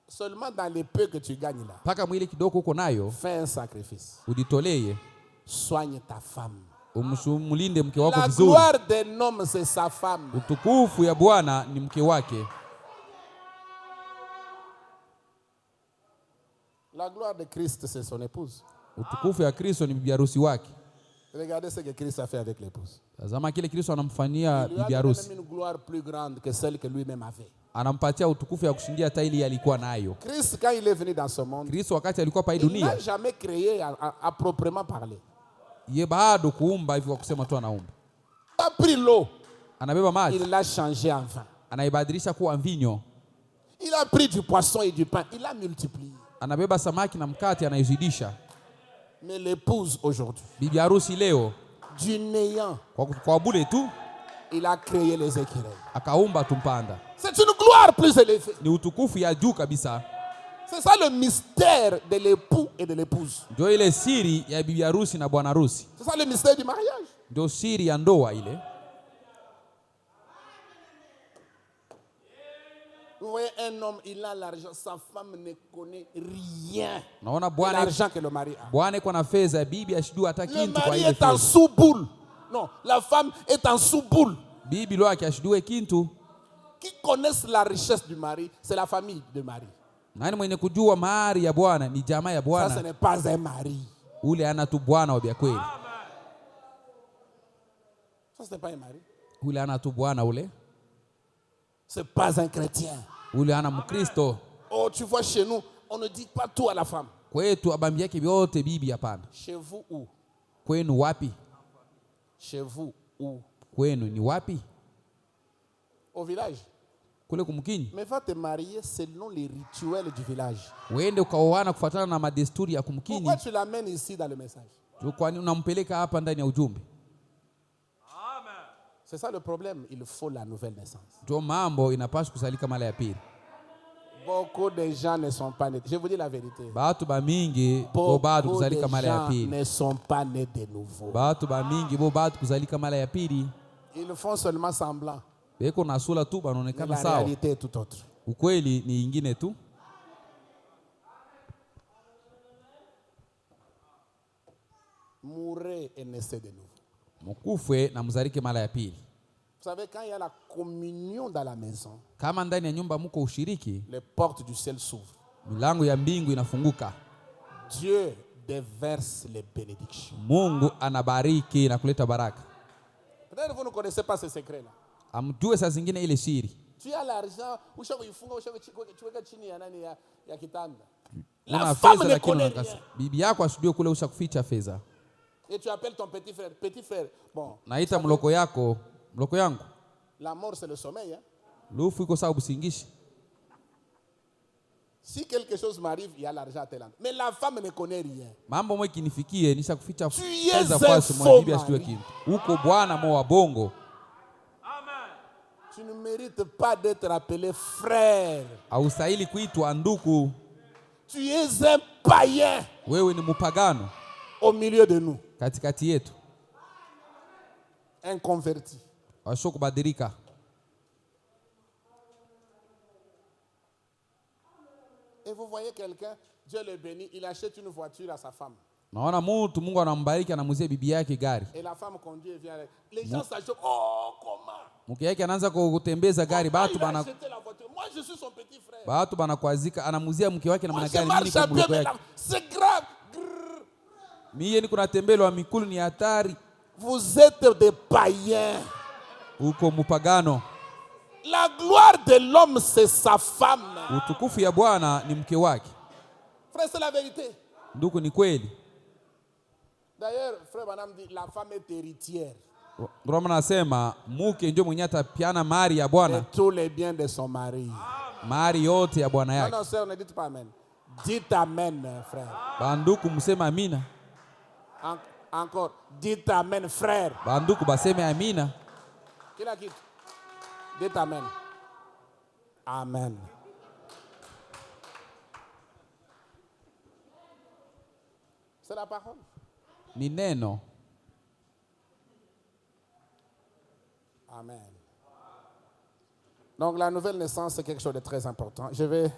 Seulement dans les peu que tu gagnes là.
Paka mwili kidogo uko nayo,
Fais un sacrifice.
uditolee,
Soigne ta femme.
umlinde mke wako
La
vizuri.
gloire d'un homme, c'est sa femme.
Utukufu ya Bwana ni mke wake.
La gloire de Christ, c'est son épouse.
Utukufu ya Kristo ni bibi harusi wake.
Regardez ce que Christ a fait avec l'épouse.
Tazama kile Kristo anamfanyia
Il lui a
bibi
donné
harusi.
même une gloire plus grande que celle que lui-même avait.
Anampatia utukufu ya kushindia hata ile alikuwa nayo.
Christ, quand il est venu dans ce monde,
Kristo wakati alikuwa pa hii
il
dunia,
n'a jamais créé à proprement parler.
ye bado kuumba hivi kwa kusema tu anaumba.
Il a pris l'eau,
Anabeba maji,
il l'a changé en vin.
anaibadilisha kuwa mvinyo.
Il a pris du poisson et du pain, il a multiplié.
Anabeba samaki na mkate anaizidisha.
Mais l'épouse aujourd'hui,
Bibi harusi leo
du néant,
kwa bure tu
il a créé les écureuils.
akaumba tumpanda.
C'est une gloire plus élevée.
Ni utukufu ya juu kabisa.
C'est ça le mystère de l'époux et de l'épouse.
Ndio ile siri ya bibi harusi na bwana harusi.
C'est ça le mystère du mariage.
Ndio siri ya ndoa ile.
Vous voyez un homme, il a l'argent, sa femme ne connaît rien.
Naona
De l'argent que le mari a.
bwana iko na fedha, bibi ashijua hata
Le
kintu kwa
mari
ile
est en
fedha.
sous-boule. Non, la femme est en sous-boule.
Bibi lo akashidue kintu.
Qui connaissent la richesse du mari, c'est la famille du mari.
Nani mwenye kujua mahari ya bwana ni jamaa ya
Ça, ce
bwana.
n'est pas un mari.
Ule ana tu bwana wa bia kweli.
Ça, ce n'est pas un mari.
Ule ana tu bwana ule.
Ce n'est pas un chrétien.
Ule ana mkristo.
Oh, tu vois, chez nous, on ne dit pas tout à la femme.
Kwetu abambi yake vyote bibi hapana.
Chez vous, où?
Kwenu wapi?
Chez vous, où?
Kwenu ni wapi?
Au village.
kule kumkini.
Mais va te marier selon les rituels du village.
Uende ukaoana kufuatana na madesturi ya kumkini.
Pourquoi tu l'amènes ici dans le message?
Kwani unampeleka hapa ndani ya ujumbe?
C'est ça le problème, il faut la nouvelle naissance.
Ndio mambo inapaswa kuzalika mara ya pili.
Beaucoup de gens ne sont pas nés. Je vous dis la vérité.
Batu ba mingi bo bado kuzalika mara ya pili.
Ne sont pas nés de nouveau.
Batu ba mingi bo bado kuzalika mara ya pili.
Ils font seulement semblant.
Beko na sura tu banaonekana sawa.
La réalité est tout autre.
Ukweli ni ingine tu.
Mourez et naissez de nouveau.
Mukufwe na mzalike mara ya pili.
Vous savez, quand il y a la communion dans la maison,
kama ndani ya nyumba mko ushiriki,
les portes du ciel s'ouvrent.
Milango ya mbingu inafunguka.
Dieu déverse les bénédictions.
Mungu anabariki na kuleta baraka.
Peut-être vous ne connaissez pas ce secret-là.
Amjue saa zingine ile siri.
Tu as l'argent, ushakuifunga ushakuweka chini ya nani ya kitanda.
La femme ne connaît rien. Bibi yako asijue kule ushakuficha fedha.
Et tu appelles ton petit frère. Bon.
Naita mloko yako, mloko yangu.
La mort c'est le sommeil, hein.
Lufu iko sababu usingishi.
Si quelque chose m'arrive, il y a l'argent à tel endroit. Mais la femme ne connaît rien.
Mambo mwe kinifikie nisha kuficha
fedha
kwa simu bibi asijue kitu. Uko bwana mo wa bongo.
Amen. Tu ne mérites pas d'être appelé frère.
Haustahili kuitwa ndugu.
Tu es un païen.
Wewe ni mpagano.
Au milieu de nous.
Katikati yetu.
Inconverti.
Washo kubadilika.
Et vous voyez quelqu'un, Dieu le bénit, il achète une voiture à sa femme.
Naona mtu Mungu anambariki anamuzia bibi yake gari.
Et la femme conduit et vient avec. Les gens s'achoquent. Oh, comment?
Mke yake anaanza kutembeza gari, batu bana.
Moi je suis son petit frère.
Batu banakwazika, anamuzia mke wake na maana gari nini kwa mloko yake.
C'est grave.
Mie niko natembelwa mikulu ni hatari.
Vous êtes des païens.
Uko mpagano.
La gloire de l'homme c'est sa femme.
Utukufu ya Bwana ni mke wake.
Frère, c'est la vérité.
Ndugu ni kweli.
D'ailleurs, frère Branham dit la femme est héritière.
Ndio maana nasema mke ndio mwenye atapiana mali ya Bwana.
Tous les biens de son mari.
Mali yote ya bwana yake.
Non, sœur, ne dites pas amen. Dites amen, frère.
Banduku msema amina.
Encore, dites amen, frère.
Banduku baseme amina.
Qui la quitte? Dites amen. Amen. C'est la parole.
Ni neno.
Amen. Donc la nouvelle naissance c'est quelque chose de très important. Je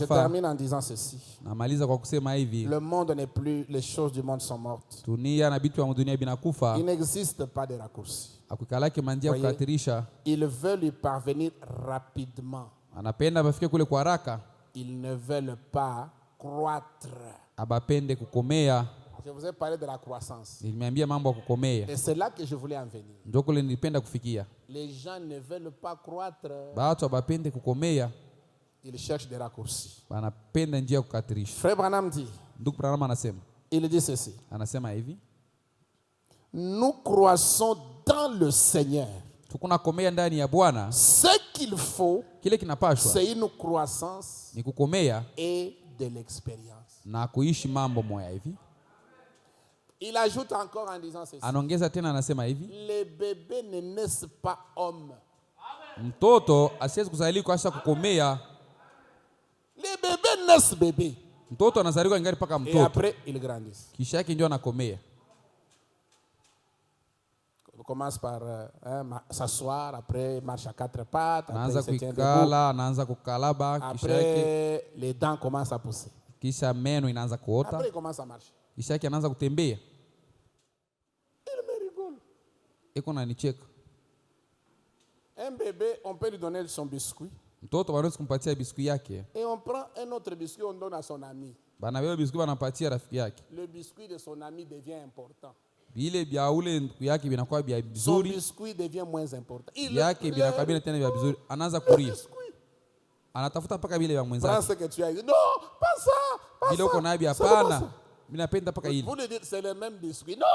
termine en disant ceci. Le monde n'est plus, les choses du monde sont mortes. Il n'existe pas de raccourci. Ils veulent y parvenir rapidement. Ils ne veulent pas croître. Je vous ai parlé de la croissance. Et c'est là que je voulais en venir. Les gens ne veulent pas croître. Ils cherchent des raccourcis. Frère Branham dit, il dit ceci. Nous croissons dans le Seigneur. Ce qu'il faut, c'est une croissance et de l'expérience. Il ajoute encore en disant ceci. Les bébés ne naissent pas hommes. Les bébés naissent bébés. Et après, ils grandissent. On commence par s'asseoir, après marche à quatre pattes, après se tient debout. Après, les dents commencent à pousser. Après, il commence à marcher. Il me rigole. Un bébé, on peut lui donner son biscuit. Et on prend un autre biscuit, on donne à son ami. Le biscuit de son ami devient important. Son biscuit devient moins important. Prends ce que tu as dit. Non, pas ça. Pas ça. Vous lui dites c'est le même biscuit. Non.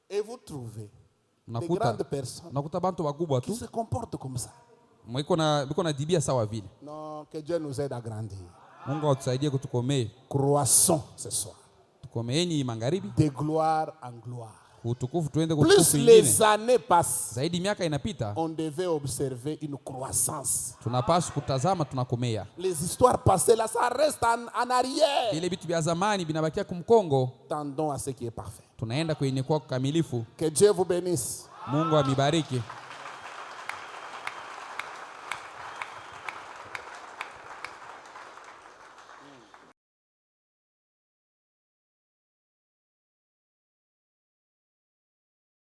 Et vous trouvez des grandes personnes
Nakuta bantu bakubwa
qui
tu
se comportent comme ça.
mwiko na dibia sawa vile.
Non, que Dieu nous aide à grandir.
Mungu atusaidie kutukomee.
Croissons ce soir.
Tukomeeni magharibi.
De gloire en gloire.
Utukufu tuende
Plus
kutukufu
les
ingine.
années passent,
Zaidi miaka inapita,
on devait observer une croissance.
tunapaswa kutazama tunakomea.
Les histoires passées là, ça reste en arrière.
Ile vitu vya zamani binabakia kumkongo.
Tendons à ce qui est parfait.
Tunaenda kwenye kwa kamilifu.
Que Dieu vous bénisse.
Mungu amibariki.